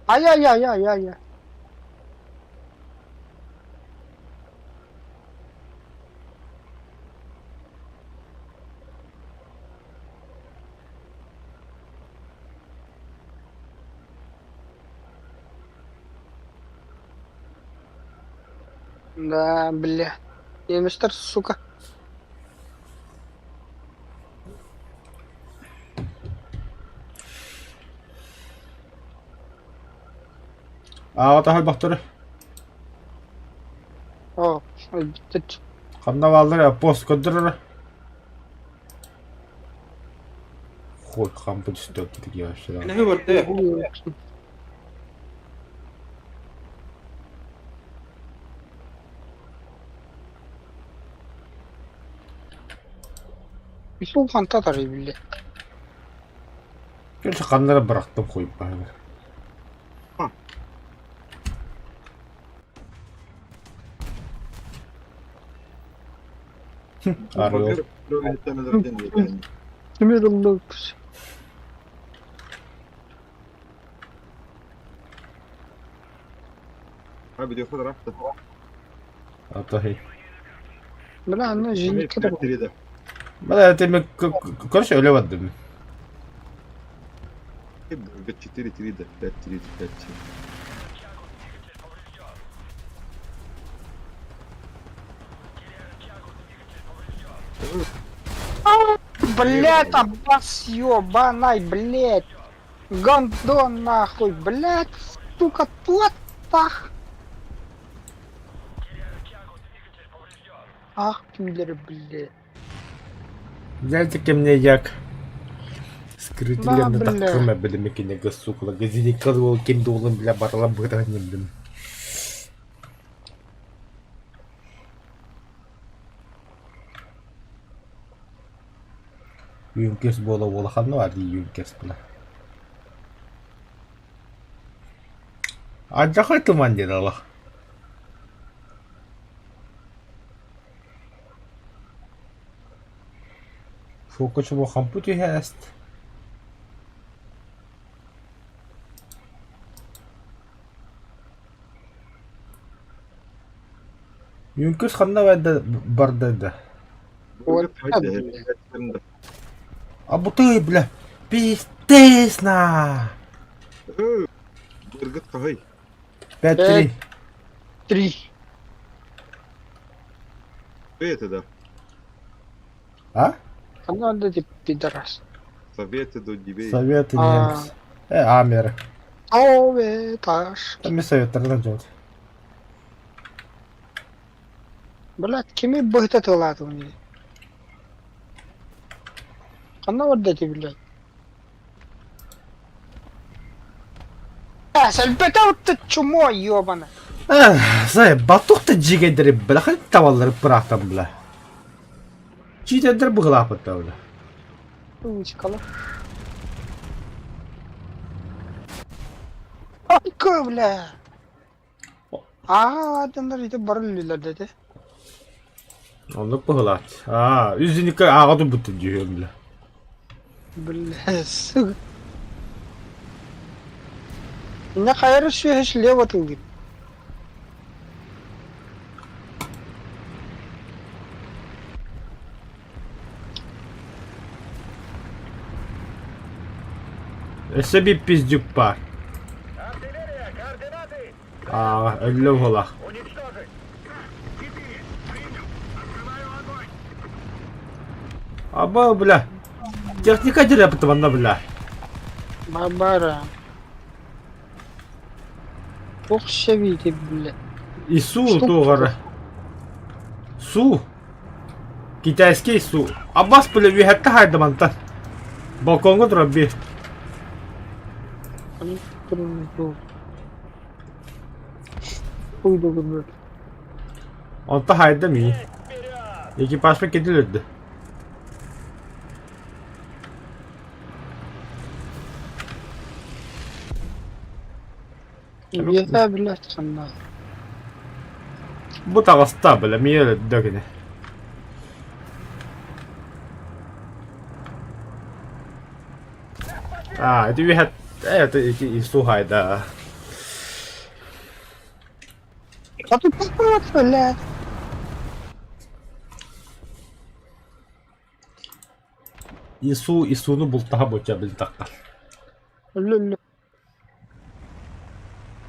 Ай. Да, бля. Емештер, сука. Aa, tahal baktırı. О, bitti. Kanına valdır ya, post kodurur. Хуй, кампы чисток такие вообще. Да. Ne var de? Şu fantaları bile. Gerçi kanları bıraktım koyup bari. Arıyor. Sınırlı. Abi diyor kadar hafta. Atahi. Бля, она же не кидала. Bana demek konuş öyle var değil mi? Б4 3 да, 5 3 5. Блядь, Аббас, ёбаный, блядь. Гондон, нахуй, блядь, сука, туатах. Ах, пилер, блядь. Знаете, ке мне як? Скрытилерді Да, бля. таққырма білім екенеге суқла. Газине қырыл кенді олым біля барла бұғыран емдім. Юнкерс бола олақанны бар дей Юнкерс бұла. Аджақай тұман деді Allah. Фокус во компьютере есть. Юнкерс ханна бар dedi. Вот, А ты, бля, пиздец-на! Быргыт кагай. 5-3. 3. Советы да. А? Она дать пидорас. Советы до дебей. Советы А. немцы. Амер. Советаш. Там не советы делать. Блядь, кеми быхта тылат у меня. Она вот дать, блядь. Сальбета вот ты чумо, ёбана. Заебал, ты джигайдери, бля, хоть tavalları bıraktım bля. Cidden bu kadar yaptı öyle. Умничкала. Ай, бля. Адамдар ите барыллар деди. Onu pıhılat. Aa, üzünü ağadı bıttı diyorum bile. Бля, сука. Меня хайры все слева ты. Ese bir pizdük var. Aa, öyle ola. Aba bля. Техникатор yapıttı bana bля. Бабара. Ох, шевите, бля. И су Что doğru. Su. Китайский su. Abbas bля bir hatta haydi mantan. Balkonga duran bir. Uydu gibi. Anta haydi mi? Ekipaj pek edilirdi. Yeter bile sana. Bu tavasta bля mi öyle dökene. А, это вихат... Это и сухай, да. А тут поворот, блядь. И суну бултаха боча bil takkal. Лю-лю.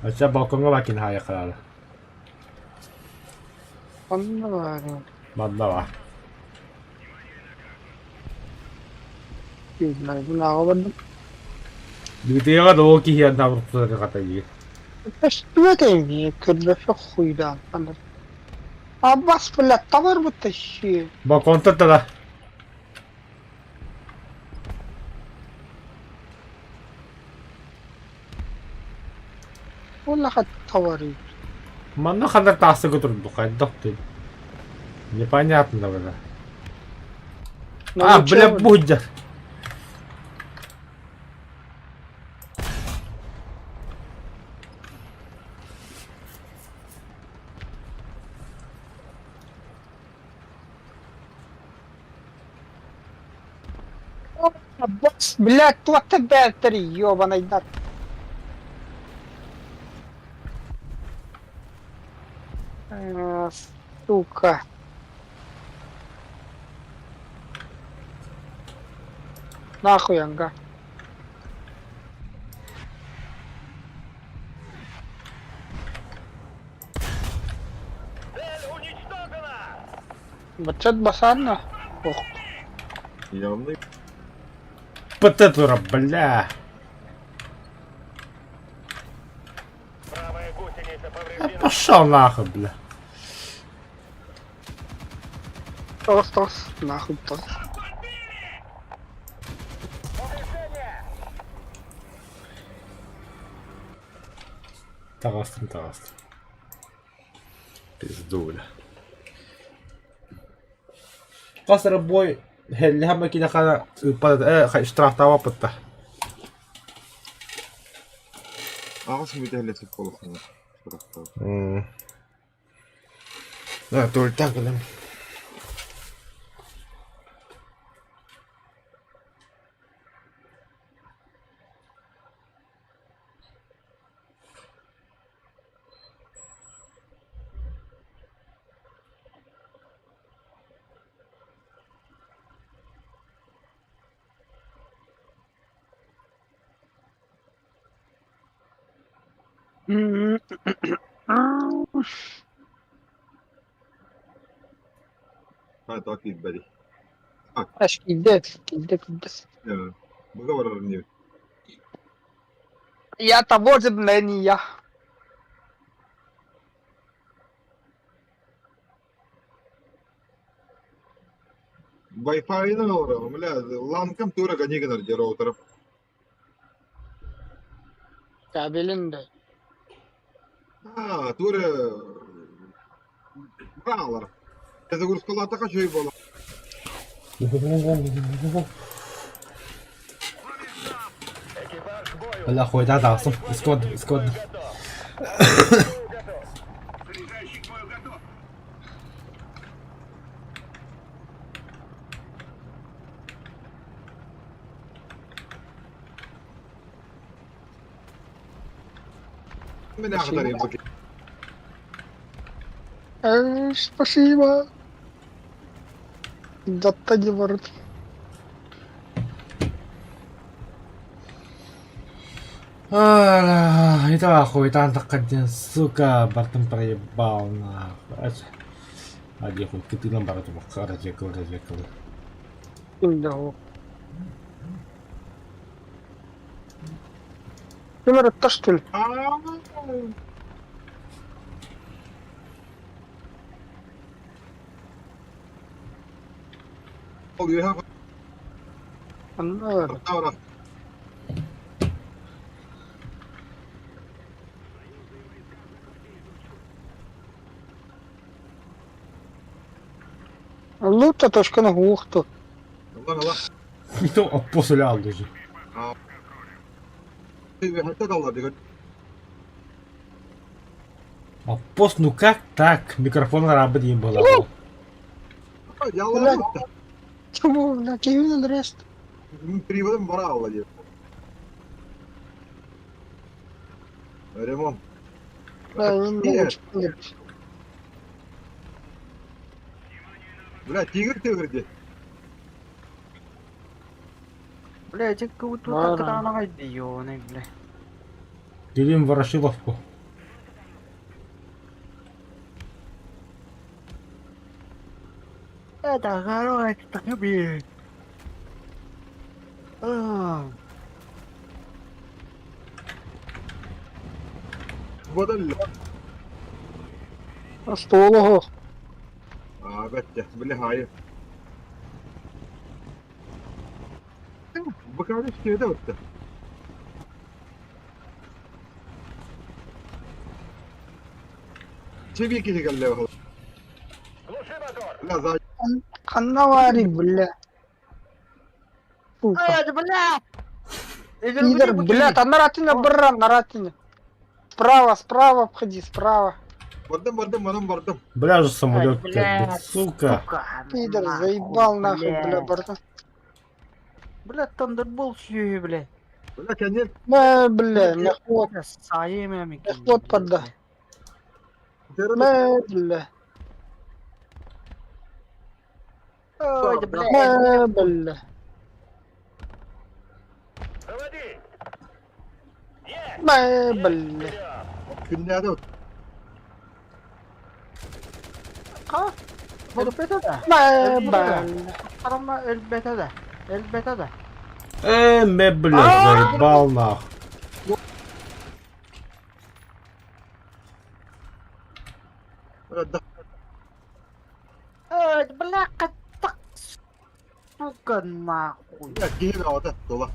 Aşağı balkonga bakin haya kararı. Anla var ya. Madda var. Bilmem, bunu ağladım. Dibitiye kadar o ki hiyan tavır tutarı katayı. بس بلاتيني كل في خوي ده انا عباس بلا تمر بالتشي Balkon da. ولا خد توري Manna kadar tahsı götürdük kaydık dedi. Непонятно bля. А, бля, будь. عباس بلا توقت باتري يوبا نيدات сука нахуй анга бачат басарна ох Явный. Патетура, бля. Пошел нахуй, бля. тос нахуй тос Тарастым. Пизду, бля. Касыр бой. Хелли хамма кида кана штрафтава пытта. Ağız müdahalesi konusunda. Да, только так, бля. Ha, takip bedi. اش كيدات Выговор не. يا تبوز بناني يا Wi-Fi на ура, бля, ланкам тура ганигнер роутер. كابلين ده А, тура браулер. Я загрузку лата хочу и было. Бля, хуй, да, скот. من اخضر يبقى Спасибо. Датта дебарт. Ito ako, itantakad niya. Suka, Barton Parebaw na. Hadi ako, kitilang bara ito. Rejeko. Да. Камера то что ли? oluyor ha. Anladım. Sonra Лута точка на гухту. Allah. Ito, apos ulit aldı. Hatta kaldı. Apos, ну как так? Микрофон работает не было. Ya Allah. Чего на Кевин Андрест? Приводим бара алdı. Ремонт. Нет. Бля, тигр. Бля, эти кого-то Ладно. так рано ёны, бля. Делим Ворошиловку. Это горой, так бля. Вот اللي. Астолого. بتة بالله هاي. بكرهش كده وقتها. شبيه كده قال له. لا زاي. Ханнавари, бля. Сука. Это, бля! Пидор, блядь, а наратиня, брат, наратиня. Справа обходи, справа. Вардам. Бля же самолет, Ай, как бы, блядь, сука. Пидор, заебал нахуй, бля, борта. Бля, Thunderbolt съё, бля. Бля, конечно. Бля, мехвод, Бля, саемя ми. мехвод подда. Бля. Ой, да, бля. Бля. Бля. Dünyada Ha? Bu beta da. Бля. Arama el beta da. El beta da. Блядь, заебал нах. da Ой, бля, так. Сука, нахуй. ya gihir avda dola.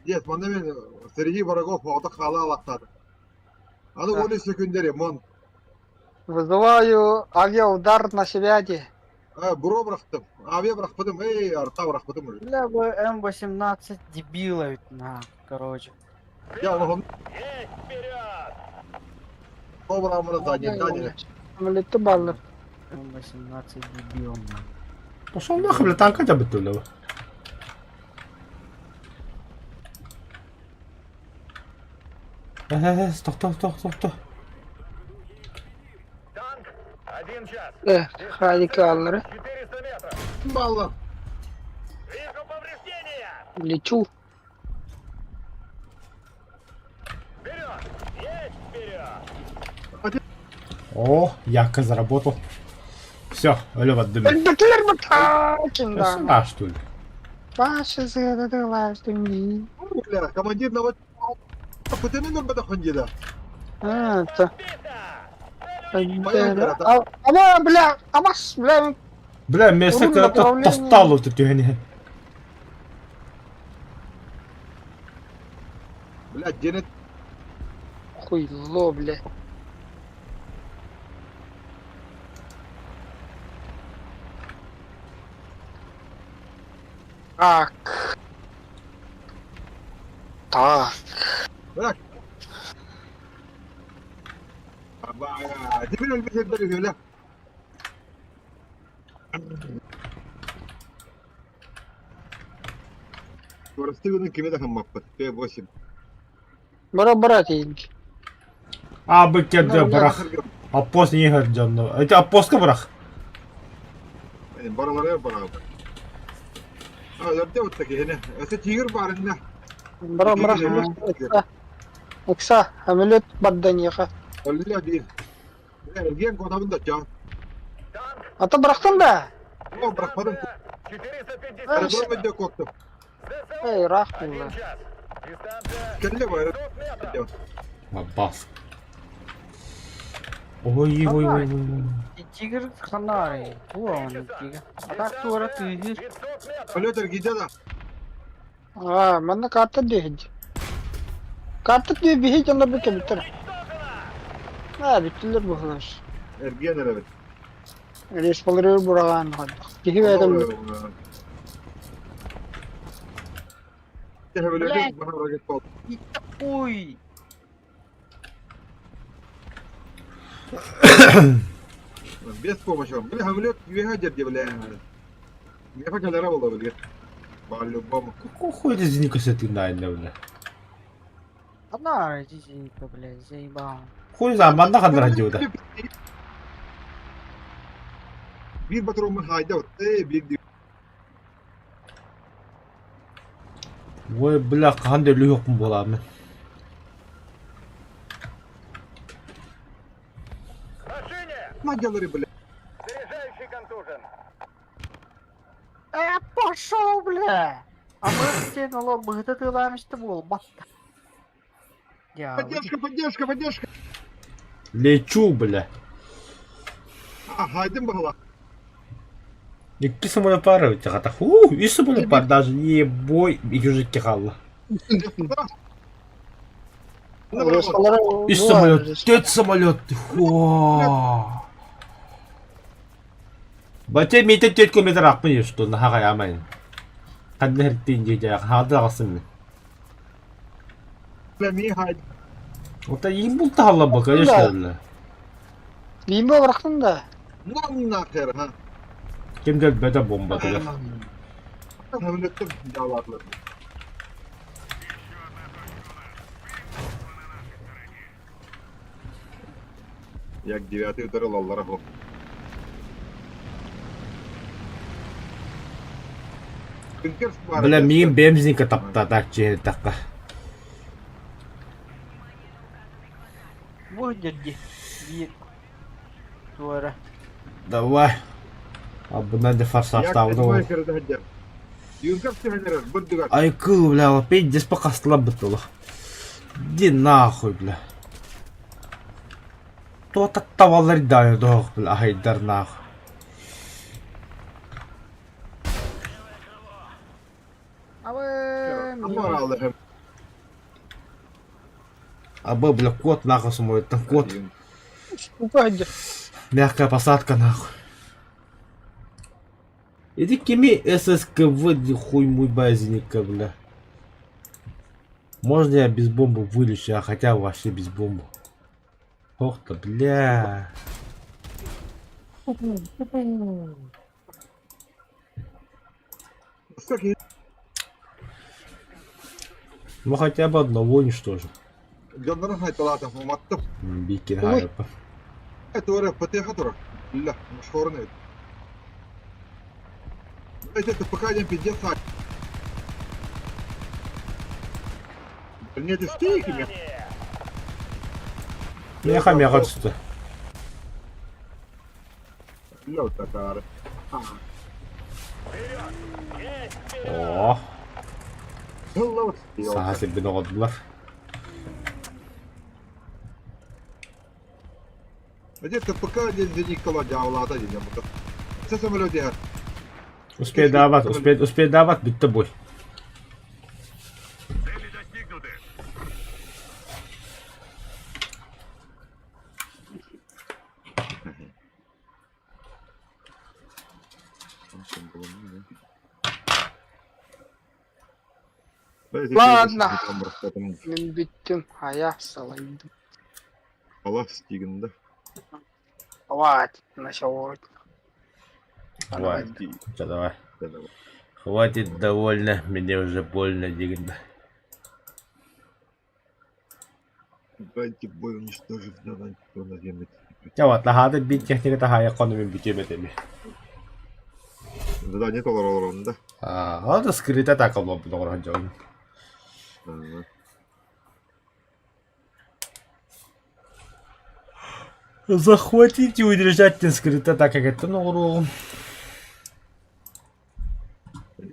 Yes, bana ben Сергей Барагов avda kala alaktады. Аны Да. 13 секундер мон. Вызываю авиаудар на связи. Бро бырактым. Авиа быракпадым. Арта быракпадым уже. Бля, вы М18 дебила ведь, на, короче. Я onu Добра задний. Самолеты баллы. М18 дебил, на. Пошел нахуй, бля, танка тебя бытулева. Стоп. Радикаллары. Балла. Лечу. О, яка заработал. Все, алло, отдыми. Бэтлер Батакин, да. Сюда, что ли? Паша, задавай, что не. Бля, командир на вот. Путемин бада хонжида. Это. Поехали, Бля, Амас, бля. Бля, место Руль как-то направления. достал вот эти они. Бля, денег. Хуйло, бля. Так. Так. Bırak. Dibine ölmeyecekler öyle. Скоростыгын кеме да хаммаппыт. П8. Бара-бара тейинки. Abi kedi bırak. Apos niye her canlı? Eti Apos'ka bırak. Baralara bara. Yaptı ottaki hene. Ese tiger barında. Бара-бара хамилет. Икса, хамилет бадданьяха. Öyle değil. Ergen kodamında can. Ата бырақтың да? O bırakmadım. Ай, Bırakmadım diye korktum. эй, рахмулла. Kelle var. Bas. Ой, ой, ой, ой. Тигр ханай. Уа, тигр. А так туара тигр. Öyle der gidiyor. Манна картат дейхиджи. Картат дей бихи жанда беке биттер. Биттилер бухлаш. Ergen evet. Рейс балырыр бураган каддык. Кихи бәйтем. Böyle bana hareket oldu. Ой. Без помощи вам. Бля, хамлет, вегадер, бля. Я пока дорабал, бля. По-любому. Какой хуй ты зеника сетинайын бля? Ханай, жижика, блядь, заебал. Хуй заманда kadar hacı da. Bir patron hayda otte bir diyor. Ой, бля, қандай лүйоқпын боламын. Магиялары, бля. Пошел, бля! А мы все на лоб быхты тыламышты бол, батта. Я, Поддержка, поддержка, поддержка. Лечу, бля. Haydi bağla. İki самолет бар өте қатақ. Үш самолет бар, даже не бой, екі жүзікке қалды. Үш самолет, 4 самолет. Бәте метр 4 километр ақпын ешті, нахаға ямайын. Қанды әрттейін жейді, қалды ағасын мен. Lemeyi haydi. Ота ең бұл тағала бұл, конечно. Бимба бырақтың да? Lan nakır ha. Кемдер бәді бомба тұлы. Hamletim yağlarlı. Як 9-й ударил Аллара хоп. Бля, мен бензинка таптатақ жері таққа. вот дядя, бит. Туара. Давай. Бұнан да форсаж тауды ол. Айкы, бля, опять здесь пока слабо было. Иди нахуй, бля. Тут оттавалар дайы дог, бля, хайдар нахуй. Абы, бля, кот нахуй самой, там кот. Упадя. Мягкая посадка нахуй. Иди кеми ССКВ, хуй мой базиника, бля. Можно я без бомбы вылечу, а хотя вообще без бомбы. Ох-то, бля. Ну хотя бы одного уничтожил. Бики хайпа. Это ورا فتح ترى لا مشهور نيت это пока не пиздец нет стейки Меха түсті. لا такая О, الله саға себен оғадылар. где-то пока не Никола Дяволата не будет. Все самолеты. Успей давать, бітті бой. Ладно. Мен биттім, аяқ салайдым. Allah стигінде. Хватит, начал. Хватит, давай. Хватит, довольно, мне уже больно, дегенда. Антик бой уничтожив на наземный. Я вот лагады бит техника тахая экономи битеметеми. Задание толоролорон, да? Ада скрыта атака болуп doğru жон. Ага. Захватить и удержать скрыта атака кетти doğru.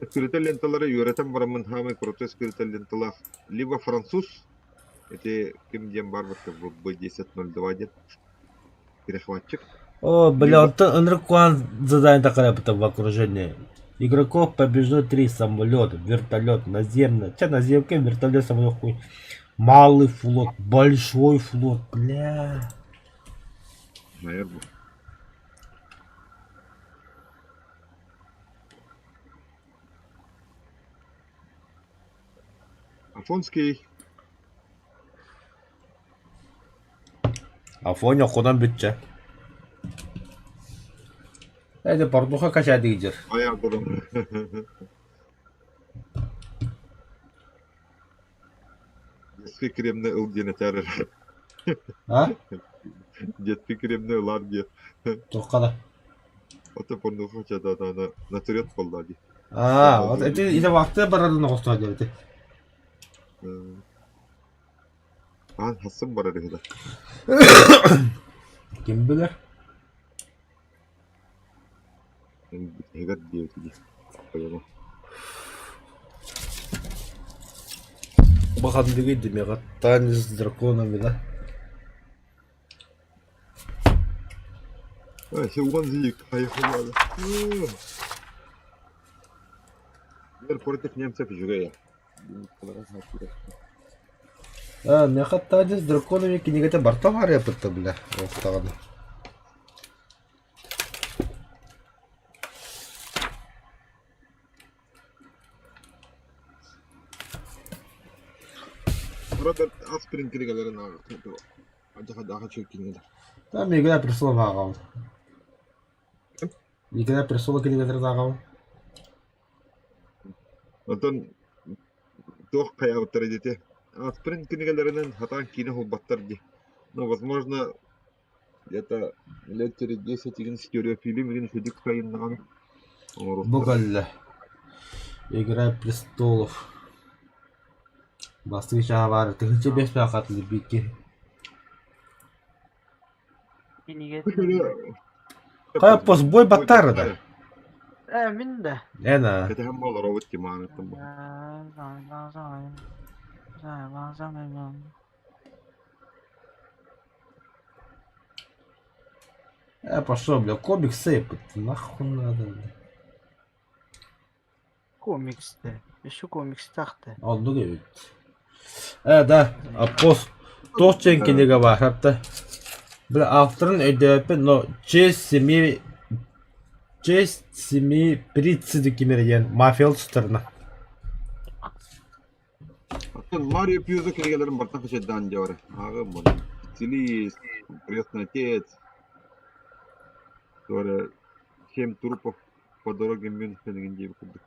Скрытая ленталары юретем барамын хамы крутой скрытая ленталар. Либо француз, это кем дем барбарка в B1002 дед. Перехватчик. О, бля, он Энрикуан задание такое в окружении. Игроков побеждено 3 самолета, вертолет, наземный. Че наземка, вертолет, самолет хуй. Малый флот, большой флот, бля. Наверное. Афонский. Афоня кудан bütçe. Hadi Portugal kaç hadi gidiyor. Ayağı durun. Детский кремный ыл дені тәрір. Ha? Детский кремный ылар де. Turkada. Ota pornuha çada da natüret kolları. Aa, o eti ide vakti baradın o söyledi. An hasım var arada. Kim bilir? Hegat diye ki. Koyama. Bakalım bir gittim ya. Tanrısı drakonum da. Şey ulan hayırlı. Мир против немцев живее. Ne kadar tanrısı drakonum ki ne kadar barta var ya pıttı bile. Ortadan. Burada aspirin krigaların ağırtı. Acaba daha çok kingeler. Там Игра престолов агал. Игра престолов ki ne kadar agal. Ondan doch kaya утредите. Аспирин книгаларынан хатан кино хоббаттар ди. Но возможно где-то лет через 10-11 теория фильм или сидик кайын наган. Бугалля. Игра престолов. Басты var. Tıkıcı 5 plakatlı bitki. Kaya pos boy battar da. Min de. Ena. Это هم والله روت كمان تم. Пошел, бля, комик сыпать. Нахуй надо, бля. Komikste. Şu komikste taktı. Oldu gibi. Да, пос. Толченки не говорят, hatta. Бля, авторын ödepi no честь семьи принципы кемерген мафиал стороны. Марио Пьюза книгаларын бартан кышайдан жабар. Ага мон. Сицилист, крестный отец. Sonra Хем трупов по дороге Мюнхен где выходит.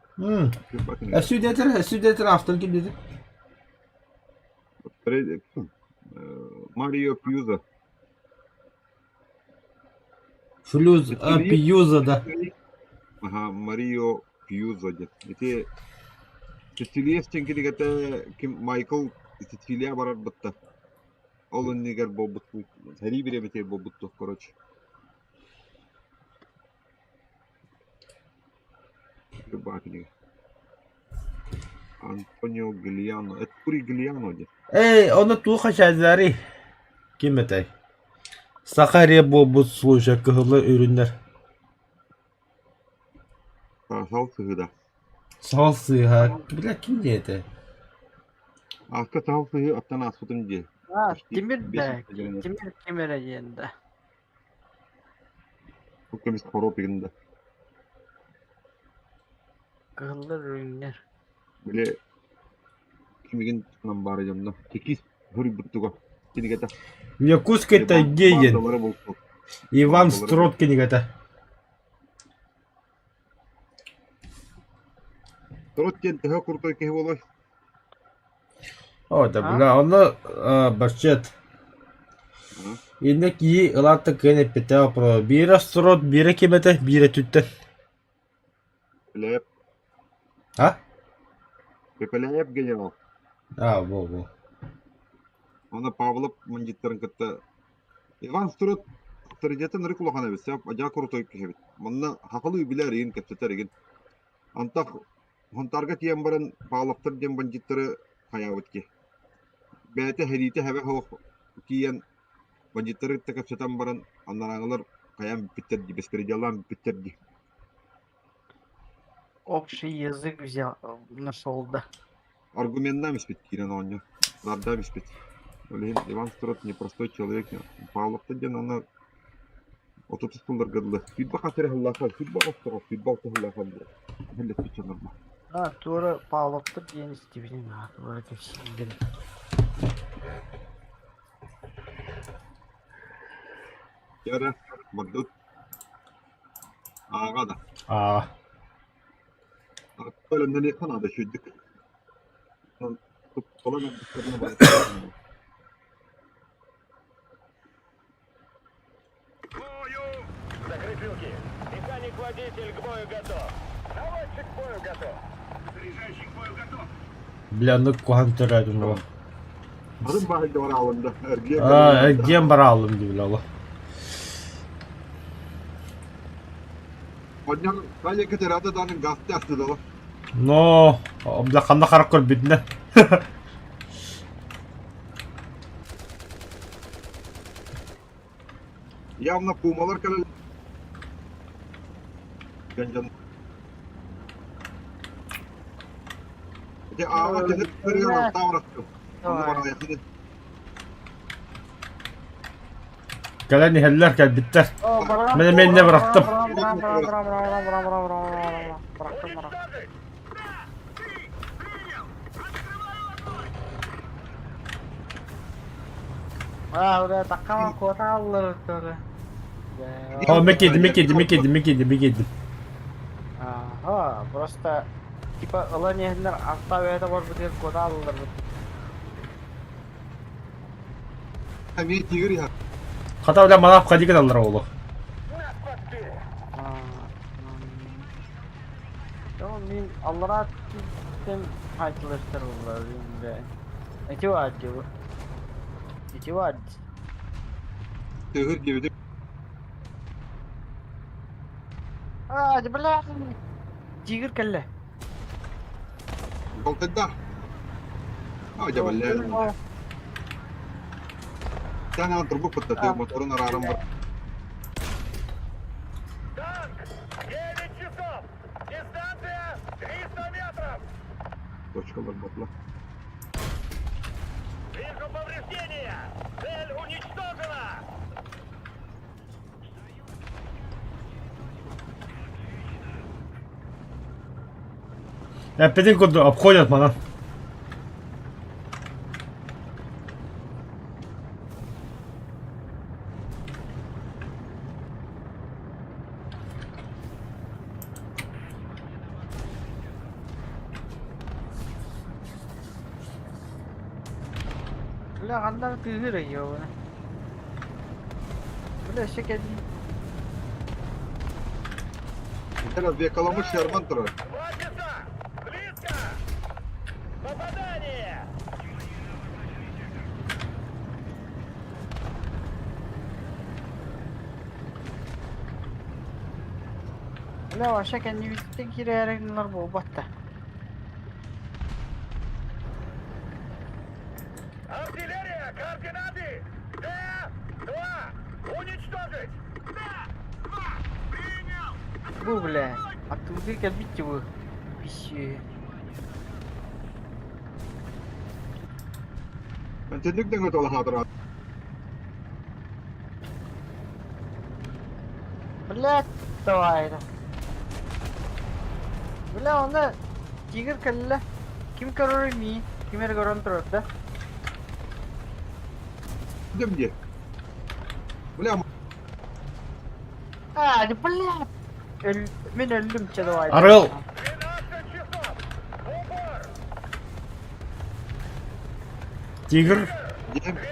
Südetir автор kim dedi? Марио Пьюза. Пьюза да. Ага, Марио Пьюза. Это Сицилия стенки дегата ким Майкл Сицилия барар бутта. Олон нигер бобут. Хари бире бите бобут короче. Бакни. Антонио Гильяно. Это Пури Гильяно де. Onu tuğha şahizleri. Kim etey? Sakarya bu служа kıhılı ürünler. Сал сыгыда. Sağ sıha. Bile kim diyete? Aska sal сыгы аттан асудын де. Ha, Timir de. Timir yerinde. Bu kemis korop eginde. Kıllı ürünler. Böyle kimigin tutunan bari camda. Tekis huri buttuga. Kini gata. Якутск это гейен. Bandaları bulsun. Иван Строт книгата. Троткен тыга куртой кеhe болой. О, да бля, onu başçet. Инек iyi ылатты кene пете про. Бире строт, бире кемете, бире түттен. Пепелеп, А? Пепелеп генерал. Во. Оны Павлов мандиттарын кытта. Иван Строт авторитетін ры кулахана бит. Сап ажа крутой кешебит. Манна хакылы билер ин кепсетерген. Антак хонтарга тиен баран Павловтар ден бандиттары хаябытки. Бәте хәрите хәбе хох тиен бандиттары кепсетен баран аннараңалар каян биттерди, беспределан биттерди. Общий язык взял, нашел, да. Аргументна миспит кирен оння. Рада миспит. Олин Иван Строт непростой человек. Павловтар ден ана отутус пулдар гадлы. Фидбака терехаллаха, фидбака строт, фидбака терехаллаха. Хәлле тичанырма. Тура Павловтар ден истебинен, тура кепсинден. Яра, Магдут. Аға да. Bölümden yakın adı şuyduk. Olan ödüklerine bağlı. Закрыть люки. Механик-водитель к бою готов. Наводчик к бою готов. Заряжающий к бою готов. Бля, ну kuhan törədim o. Adım bahilde var alında. Gen bara aldım gibi la. Ondan kale keterada danın gazete astı da. No, bля, kanda karak kol bitne. Явно пумалар кале. Gancan. Ağa gelip kırıyor, tavrattım. Onu bana yakını. Gelen heller gel bitter. Ben ne bıraktım. Bıraktım. Udah takkan kuota alır tuh. Мекедим. Просто типа ыланьяндар автоведа бар бутер kuota alır. Hem tiger ya. Kata bile bana kadi kadar oğlu. Tamam min Allah'a sen hayırlıdır bunlar şimdi. Ne var diyor? Ne var? Tiger gibi de. Hadi bela. Tiger kelle. Koltukta. Aja balle. Sen antropu pıtlatıyor, motorun ararım var. Танк! 9 часов! Дистанция 300 метров! Точkalar botla. Вижу повреждения! Цель уничтожена! Pedin kodu обходят bana. Bela kandan tiger ya. Bela şeker. Biraz yakalamış Şerman Tura. 2 часа! Близко! Попадание! Bela aşağı kendi bitti girerenler bu battı. Артиллерия! Координаты! Д-2! Уничтожить! Д-2! Принял! Bu bile. Aklımdayken bitti bu. Bir şey. Ben tendikten öte ola hatıra. Bela davaydı. Bela onda tiger kelle. Kim kararı mi? Kimer garan turda? Dedim ki. Bula Hadi bela. Ben öldüm çadavaydı. Arıl. 12 часов! Упор! Tiger. Diyem. 12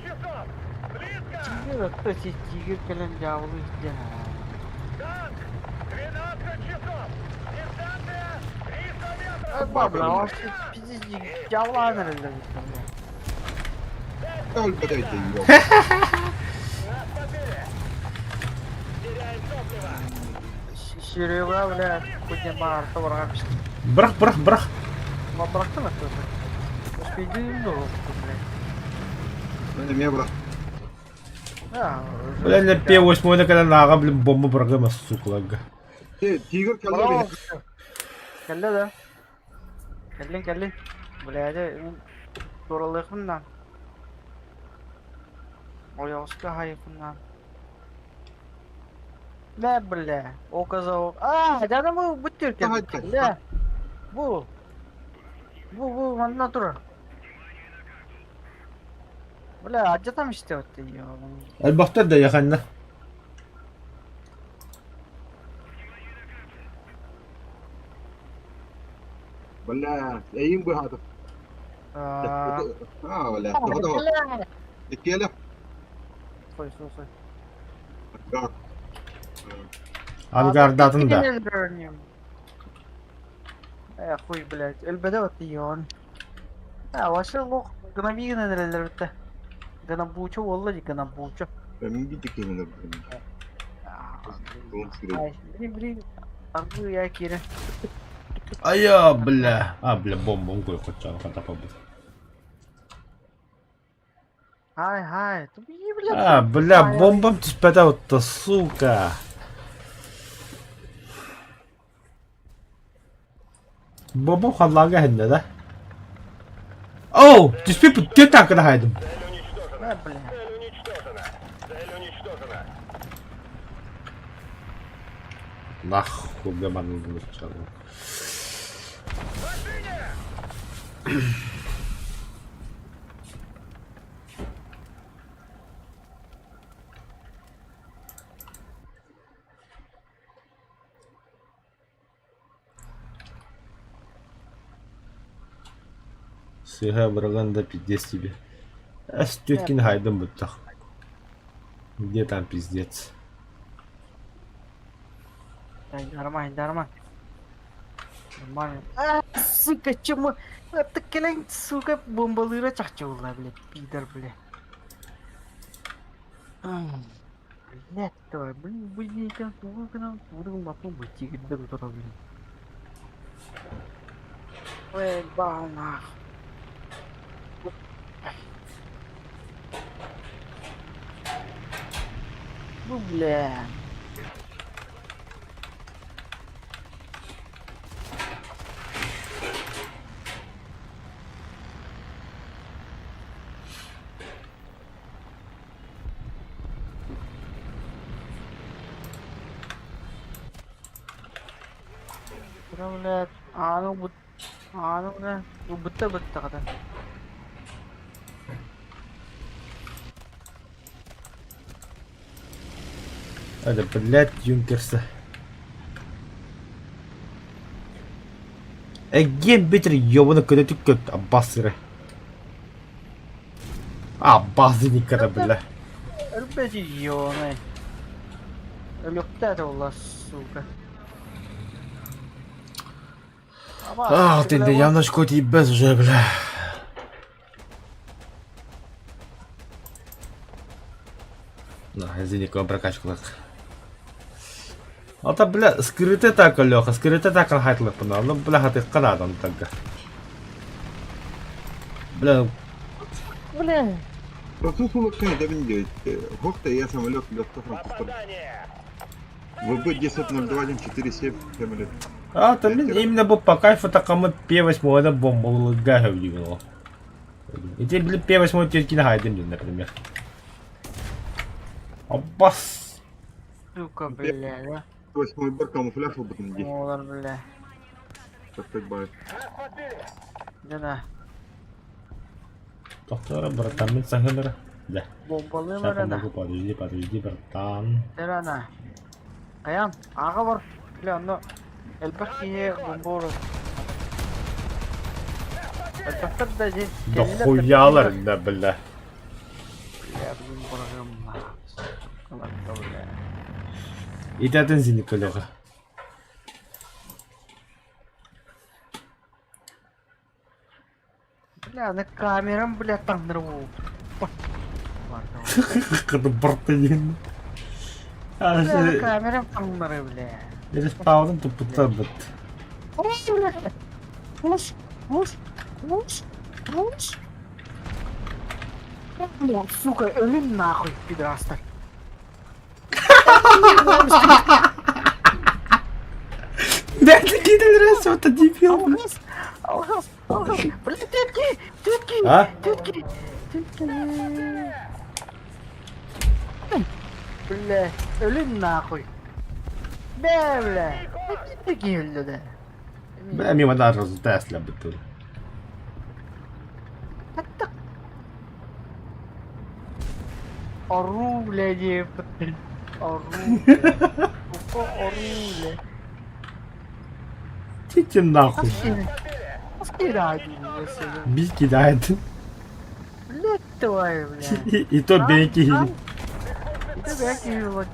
часов! Близко! Кто тигр келен жабылы изден. Танк! 12 часов! Дистанция 300 метров! Ай, бабла, вообще пиздец, жабылан эле. Ol подойди, ёб. Нас подбили! Теряем топливо! Ширева, бля, куден барта барган пишти. Бырах. Ма бырактын акты. Успейдим да, бля. Неме брат. Бля, не P8 когда нага, блин, бомба бырагыма, сукалага. Тигр келді Браво. бені. Келді да. Келдин. Блядь, туралыгымдан. Ояуска хайыпынан. Да, бля, оказал. Жаным bu бүтүр Ага, кен. Да. Bu, мында тур. Бля, ажатам иштеп атты. Әлбәттә дә яханна. Бля, әйін бұл хатып. Бля, тоғыда. Икелі. Сой. Гак. Ангардатын да. Хуй, блядь, элбеде атты ян. Ваше лох гнавигне нерелер битте. Гана бучу болла ди гана бучу. Мен bir dikemini Блин, аргу я кире. Ая, бля. Бля, бомба укой хоча, хата побу. Хай, ты бля. Бля, бомбам түспәдә утты, сука. Бомбам халлага хәнде да. Оу, түспе бүткән танкыда хайдым. Цель уничтожена! Да, бля. Цель уничтожена! Цель уничтожена! Нахуй, бля, ману вылучало. Сыйга барганда пиздец тебе. С теткин хайдым буттах. Где там пиздец? Нормально. Сука, чему? Это келен, сука, бомбалыра чахчулла, блядь, пидор, блядь. Блядь, давай, блин, там, будем мапу быть, где тут, блин. Ой, бана. Ну, бля. Блядь, бля, бытта када. Это, блядь, юнкерсы. Ген битер ёбаный көтө түккөт аббасыры. Аббасы никада, бля. Элбети ёны. Элөктәді олар, сука. Ты да явно шкоти без уже, бля. На, извини, кого прокачку. Ата, бля, скрыты так, Леха, скрыты так, хайтлы пына. Ну, бля, ты канадан так. Бля, Бля. Процессор кайда бенде. Хокта я самолет лёгко французский. Попадание! ВБ-1002-147 самолет. блин, именно бы по кайфу такому P8 это бомба лагаю его. И тебе, блин, P8 тетки на хайдем, например. Аббас. Сука, бля, 8-й бар камуфляж опытный да? здесь. Олар, бля. Как так бывает. Нас подбили! Да. Доктора, братан, мен сахемера. Да. Бомбалы Сейчас бар, да. помогу, подожди, братан. Терана. Аян, ага бар. Бля, но элбахие бомбор. Элбахтар да здесь. Да хуялар, да, бля. Бля, блин, барагам. Ладно, бля. Итатын зини коллега. Бля, на камерам, бля, там нырву. Кыды бұртайын. Бля, на Асы, камерам там ныры, бля. респаудын тұппыттар бұт. Бля, сука, ölüm нахуй, пидорастар. Nerede gidiyor resmen da debил? Алгас, бля, тетки, А? тетки. Бля, ölüm нахуй. Бля, тетки öldü de. Ben mimo da razı Tesla bütün. Ору, бля, девка. Ору, бля. Тики нахуй. Скидай, Biz gidaydın. блядь, твою, бля. И то бейки. Это я кивила.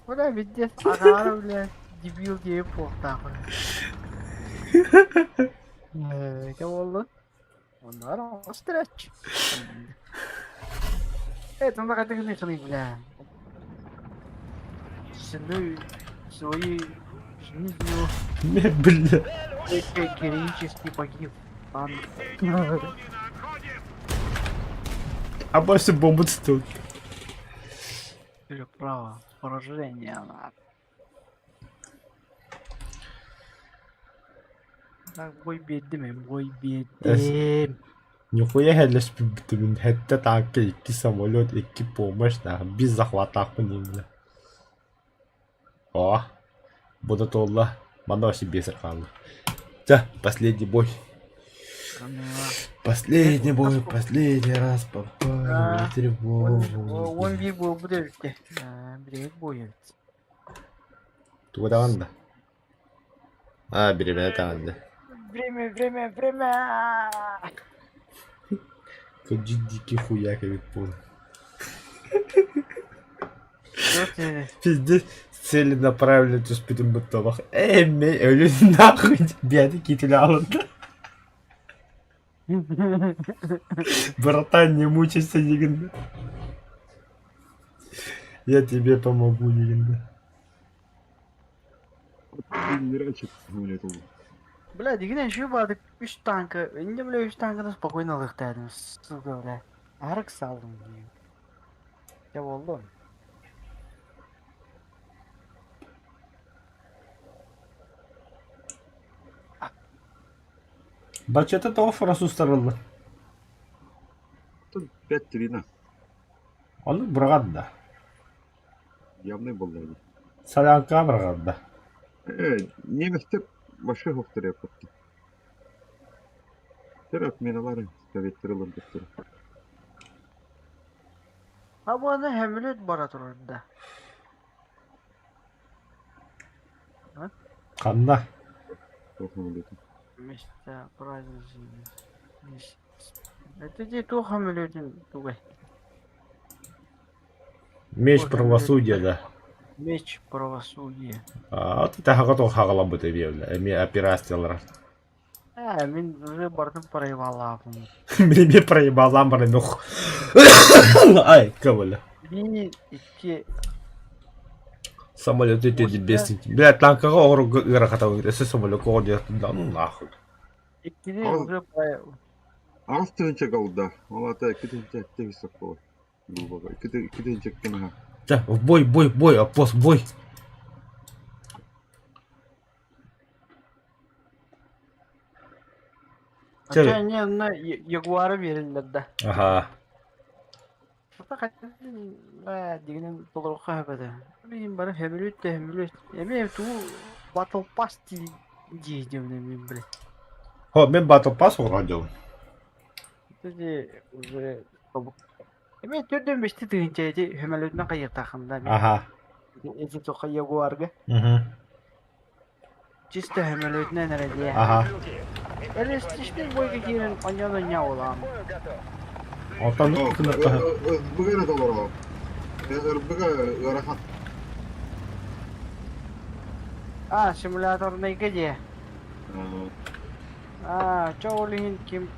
Бля, везде агара, бля, дебил диye porta. Ne oldu? Onlar o stretch. Evet, onda kadar ne sanayım bля. Şimdi свои жизнью Ne bля. героически погиб. А больше бомбы тут. Переправа, поражение она. Так, бой бедим, бой бедим. Нихуя хеллеш битүмүн хэтте танкы 2 самолет 2 помощь да biz захватахпын именно. О, буду толла. Мана вообще бесер қалды. Да, последний бой. Последний бой, последний раз попали в тревогу. Он bir bu bu devlette. Direkt bu evet. Туга даванда. А, беременна даванда. Время. Ходи дикий хуяк и пол. Что ты? Пиздец, целенаправленно түспүтүн буттабак. Мен өлүн нахуй бияды кетиле алынды. Братан, не мучайся дегенде. Я тебе помогу дегенде. Генеральчик самолет oldu. Бля, дегенде şu vardı 3 tankı. Önce bile 3 tankı da spokojno lıktaydım. Suga bля. Arık saldım diye. Ya oldu. Бачета того фрасу старылды. Тут 5-3 Оны бұрғанда. явный болды. Салянка бұрғанда. Неместер başka hoktur yapıttı. Terap minaları kavettirilin tuttur. Ha bu arada hemlet barat orada. Қанда. Tohumluydum. Места праздничные. Это где то хемлетин тугай. Меч правосудия, да. Меч правосудия. Вот это хагато хагалам быты бевле. Эми операциялар. Мен уже бардым проебалапым. Мне проебалам барынух. Ай, каваля. Bir, iki, Самолет эти бесить. Блядь, танкага ору гырахатау гиресе самолет координат. Да ну нахуй. ikili Al. уже проебал. Az tığınca kaldı. Valla da 2 tığınca etti bir saklı var. Dur baba. 2 tığınca etti ha. Да, в бой, опос, бой. Hatta yanına Jaguar'ı verirler de. Ага. Fakat degenen толық хабады. Мен бары хемлет. Мен ту Battle Pass дейдім мен біле. О, мен Battle Pass ойнадым. Де уже мен 4-5 тыгынча эти хемлетне кайыр тақында. Ага. Эти тоқа Jaguar'га. Чисто хемлетне нәреде. Ага. Элестиште бойга кирен оньяда ня олам. Otanlık kınakta. Bugün de olur o. Bugün rahat. Simulator na ikaji. Çoğulun kim?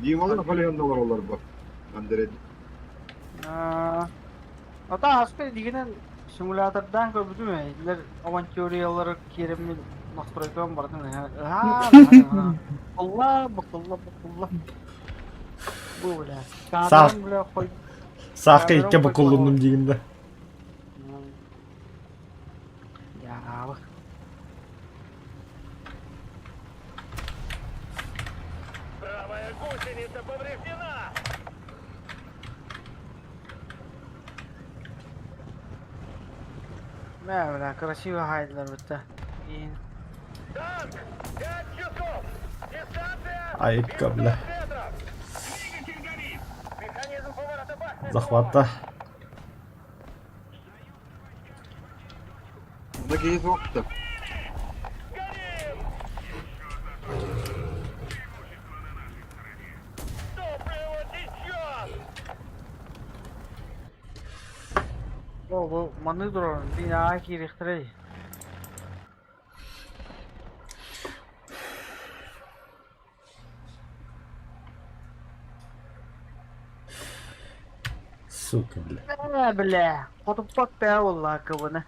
Yimalı falan da var onlar bak. Andere. Ata aspek diginen simulatordan köbütü mü? İller avantürü olarak kirimin настройкам бар дим. Allah. Bu bile. Sağ. Kadın bile koy. Sağ ikke bu kullandım diyeyim de. Ya bak. Правая гусеница повреждена! Ne bile красиво haydiler bitti. İyi. Танк! 5 часов! Дистанция! Ayıp bile. метров! Двигатель горит! Механизм поворота башни! Захватта. Bundaki vakti. Горим! Топливо течет! Bu manı durun. Dünya kiriktirey. Сука, бля. Ne bile. Kotupak be vallahi kıvını.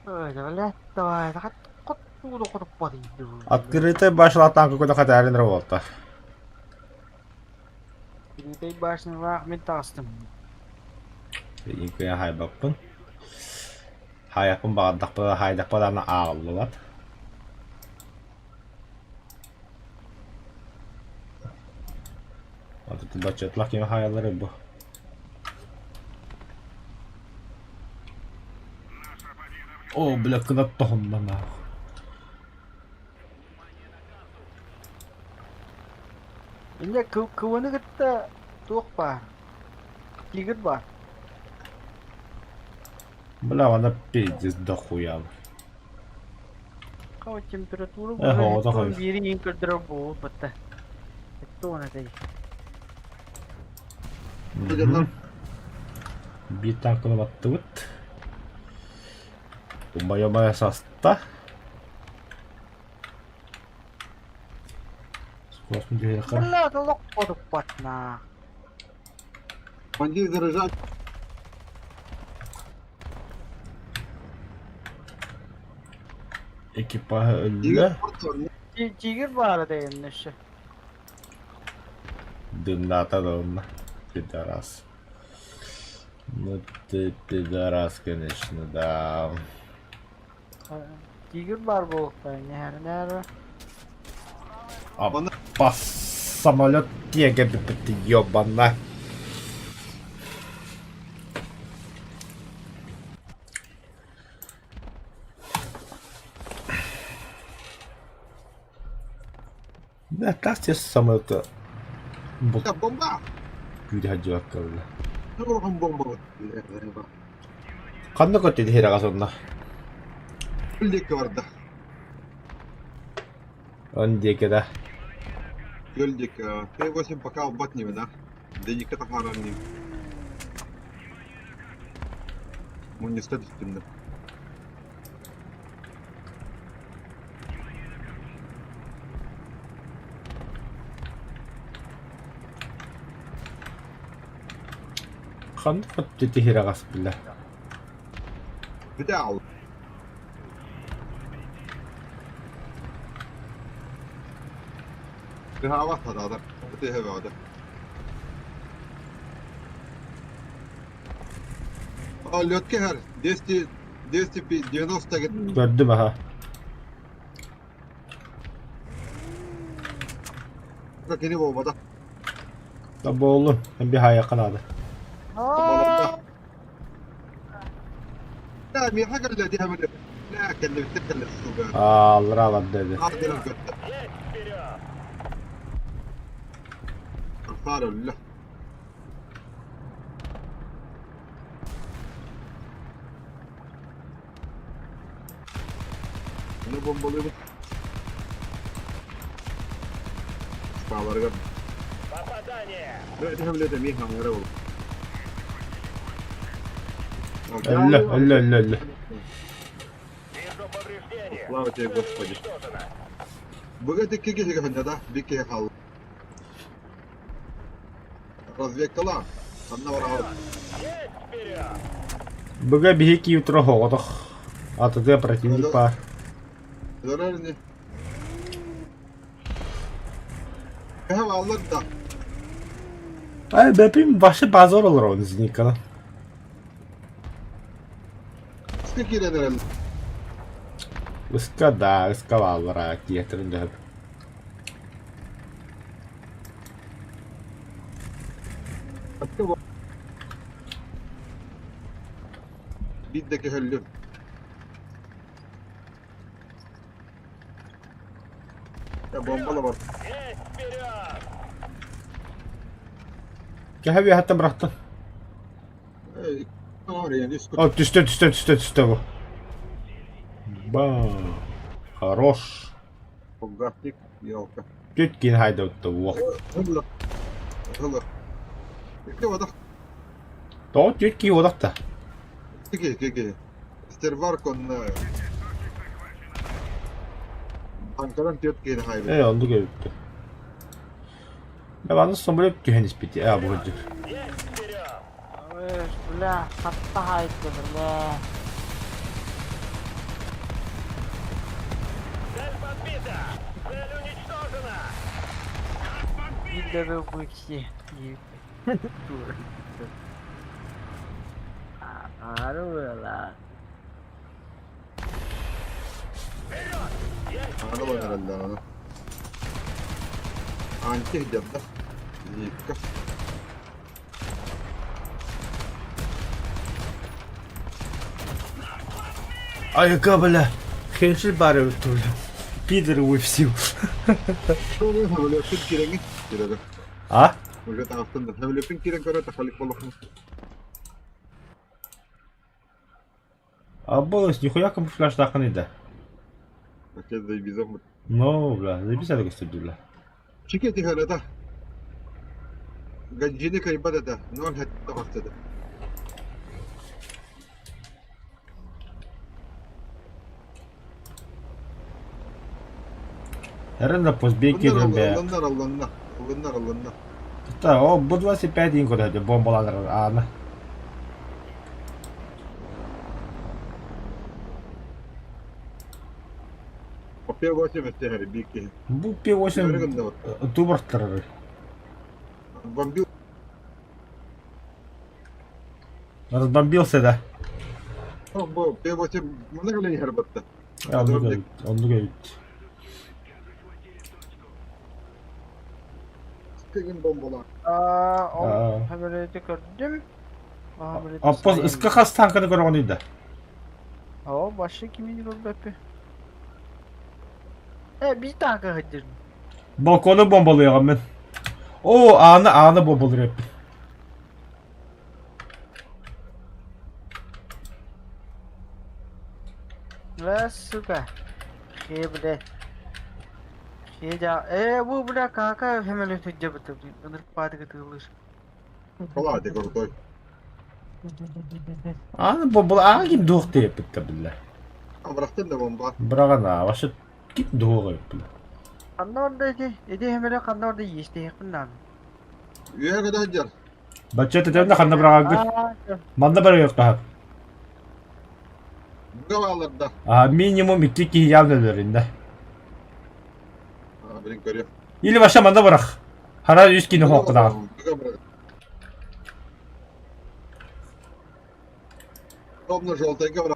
Öyle bile. Давай, так kutu kotupak değil. Открытая башла какой-то хатярин работа. Tek başına rahmet tastım. Инкуя хайбаппын. Хайаппын багаддакпы хайдакпаларына агыллылар. Вот это бачатлар кеме хаялары бу. О, бля, кынат тохундан нахуй. Şimdi kıvını gitti. Tuğuk var. Ligit var. Бля, она пиздец дохуя. Hava temperatürü hava da koy. biri indirdir bu bitti. Bitti ona değil. Bir tankını battı vıt. Умая соста. Сколько людей Бля, это лок kotupak na. Бандит заряжать. Ekipaj öldü. Cigir var da yanlış. Дыната ровно. Пидорас. Ну ты пидорас, конечно, да. Cigir var bu. Nerede? Опа, самолет тегает, ты ёбана. Да, так тебе самолета. Ya bomba. Güdühacı bakalım. Ne olur bomba. Kandı kottuydu hira kasonda. Öldük vardı. On diye keda. Öldük. T8 пока убатнем, да? Да не катахаранным. Мы не статистично. Kandı kottuydu hira kas bile. Взял. Ты هوا هذا. Ты هوا هذا. Лётки her 290 git. Gördüm ha. Bak yine bombada. Da bu oğlum. Ben bir haya kanadı. لا مي حاجة اللي ديها من لا كان اللي بتتكلم السوق Allah Allah dedi. هذا القطة Есть вперед! قالوا لا Ne bombalıyor bu? Sağları gör. Попадание! Evet, hem de mi hangi oldu? Ölle. Вижу повреждения. Слава тебе, Цель Господи. уничтожена. Bugün tek kişi kaldı da bir kişi kaldı. Разведка lan. Anna var abi. Есть вперед! Быга бихики утро холодох. А то ты противник бар. Zararını. Ya vallahi da. Ay benim başı bazar olur onun zinikana. Sıkı kireler. Iska valvara getirin de. Bizdeki höllü. Ya bombalı var. Есть вперед! Kahve hatta bıraktın. Oraya üst О, düştü bu. Bam. Хорош. kutu. Yolka. Götkin hayda uttu bu. Hılla. Hılla. İki odak. Doğut götki odak da. İki. Stervarkon. Ankara'nın Türkiye'nin haybi. Ne oldu götü. Ben bana sombrep henüz bitti. Ya bu hıcı. Есть вперед! Бля, қатты айтты, бля. Цель подбита! Цель уничтожена! Билері өксе. Дура. Ары бля. Ana var herhalde ana. Anti hicabda. Yıkka. Ай-ка, бля. Хеншил бары öttü bля. Пидоры вы все. Şöyle böyle tüm kirengi. Kirede. А? Böyle taraftan da. Böyle tüm kiren kara takalik balık mı? А было нихуя камуфляж таканы да. Bakın da bize mi? Ну, бля, записали кстати, бля. Şirketi herhalde. Gancini kaybede de. Ne var hatta baktı da. Реально позбейкиваем бля. Alınlar. Да, о, bu 25 день куда bombalanır ana. Kapıya başlamıştı her bir iki. Bu P8 Görüyorsun da. тубырттырыр. Bambil. Разбомбился, да. Bu P8 bana göre her battı. Он говорит. Sıkın bombalar. Ол хамелеті көрдім. Аппоз ысқақас танканы көрген үйді. Башы кемейді ол бәпі. Біз танка ғыдырдым. Balkonu bombalıyor ben. O anı bombalıyor hep. Ла, сука. Бля. Bu bля kanka хамелеті жабыты. Өндіріп падығы тығылыр. Kolay de korkuyor. Anı bombalıyor. Anı kim doğuk deyip bitti bile. Bıraktın da bomba. Bırakana başı kim doğuk deyip bile. Қанда орда еде хамеле қанда орда есте еқін Üye kadar cer. Бача тетемде ханда бırakır. Manda bırak yok daha. Bu kavallarda. Minimum 2 kişi явно Benim görüyor. Или başa manda bırak. Hara 100 kişi hokku daha. Ровно желтая ковра.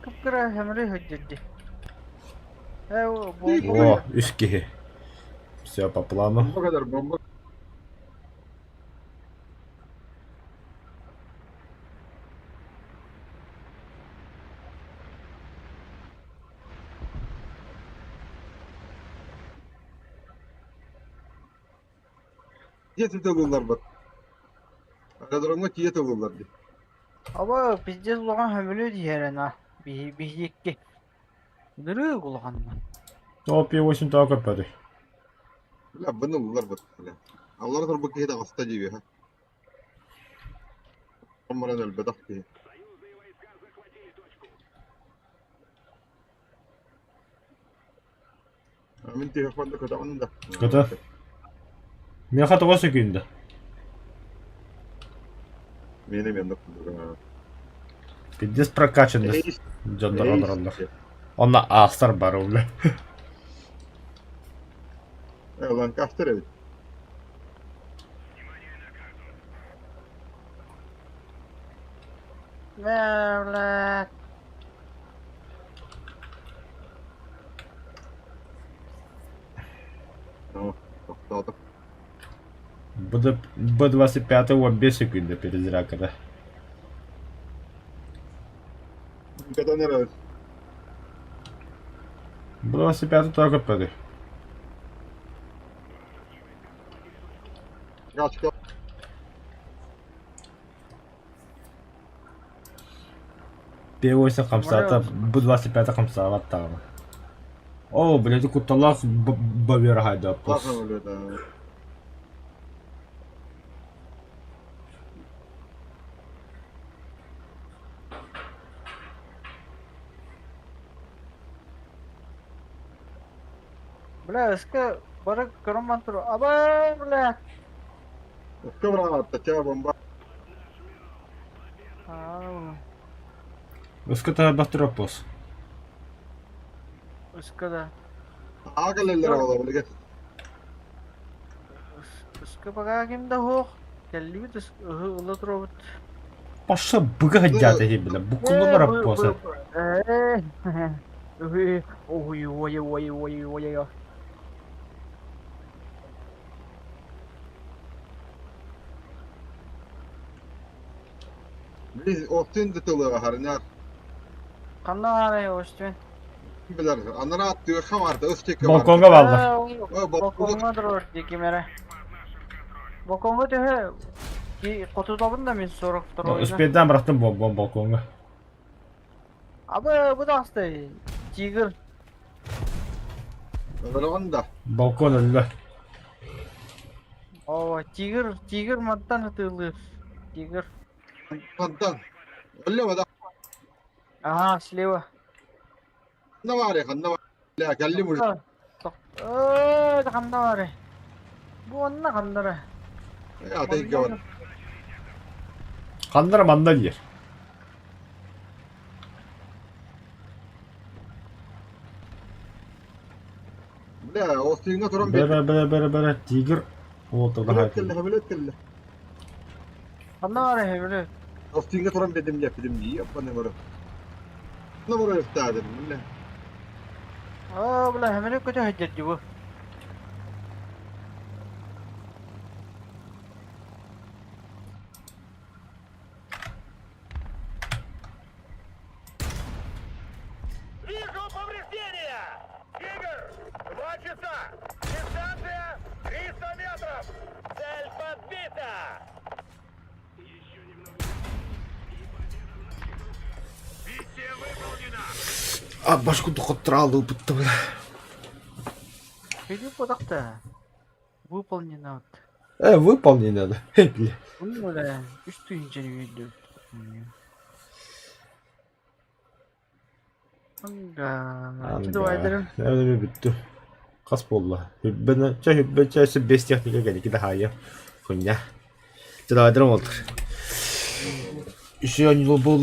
Кыпкыра хамеле хөджеді. О, 3 kişi. Все по плану. Bu kadar bomba. Tiyet olurlar bak. Aradırımda tiyet olurlar diye. Aba bizde ulan hömülü diyerin ha. Bizdeki. Dırı kulağından. Top P8 daha köpedi. La bunu bunlar bıttı. Allah razı olsun kıyıda hasta gibi ha. Amaran elbedak ki. Amin tiyafan da kadar da. Kadar. Ne kadar o sekünde. Benim yanımda. Пиздец прокачанный. Жандармlar. Onda astar var öyle. Lan kaçtır evi. Mevlat. Tamam. Topladım. Б-25 у 2 секунды перед зракой. Kadar nereye? Б-25 daha köpedi. Kaç kaç. P8 қамсата, Б-25 қамсалап тағы. О, блядь, куталақ бавергайда. Bakın öyle de. Бля, иска барак кырман тур. Aba bля. Kıvran attı. Çağ bomba. Өскөтө бастыроппуз. Iska da. Ağıl eller ağlar böyle. Iska baga kim da hoq. Kelli bit ılı turobut. Паша быга жады бля. Букулу раппоз. Ой. Biz oftin dıtılı harına Kandan araya hoştun. bilir. Anlara atıyor kamarda özteki var. Балконга балды. Балконга durur deki mere. Балконга töhe. Ki kutu tabın da men sorup duruyor. Успейден бирактан балконга. Abi bu da hasta. Tiger. Böyle onda. Балкон өлі. Oo, tiger mattan atılır. Tiger. Kantan. Öyle mi da? Aha, слева. Ne var ya kan ne var? Ya geldi buraya. Da kanda var. Bu onna kandara. Ya tek var. Қандыр манда жер. Ya o suyuna duran bir. Бәрі. Тигр. Олтыға Bilet хайтын. kelle, bilet kelle. Kanda var hele. O suyuna duran bedim yapıdım diye yapma ne var. Ne var üstadım? Ne? Aa, bula hemen kötü hacet bu. Вижу повреждения! Тигр! 2 часа! Дистанция 300 метров! Цель подбита! Миссия выполнена! А, башку тұқыттыралды ұпытты бля. Пойди подакта. Выполнено. Выполнено. Бля. Bunu böyle üstü inceliyor. Anga. Çiğdem ederim. Nerede bir bitti. Kas bolla. Hübben çaysı 5 техника geldi ki daha iyi. Kunya. Çiğdem ederim oldu. İşi yanılı bol.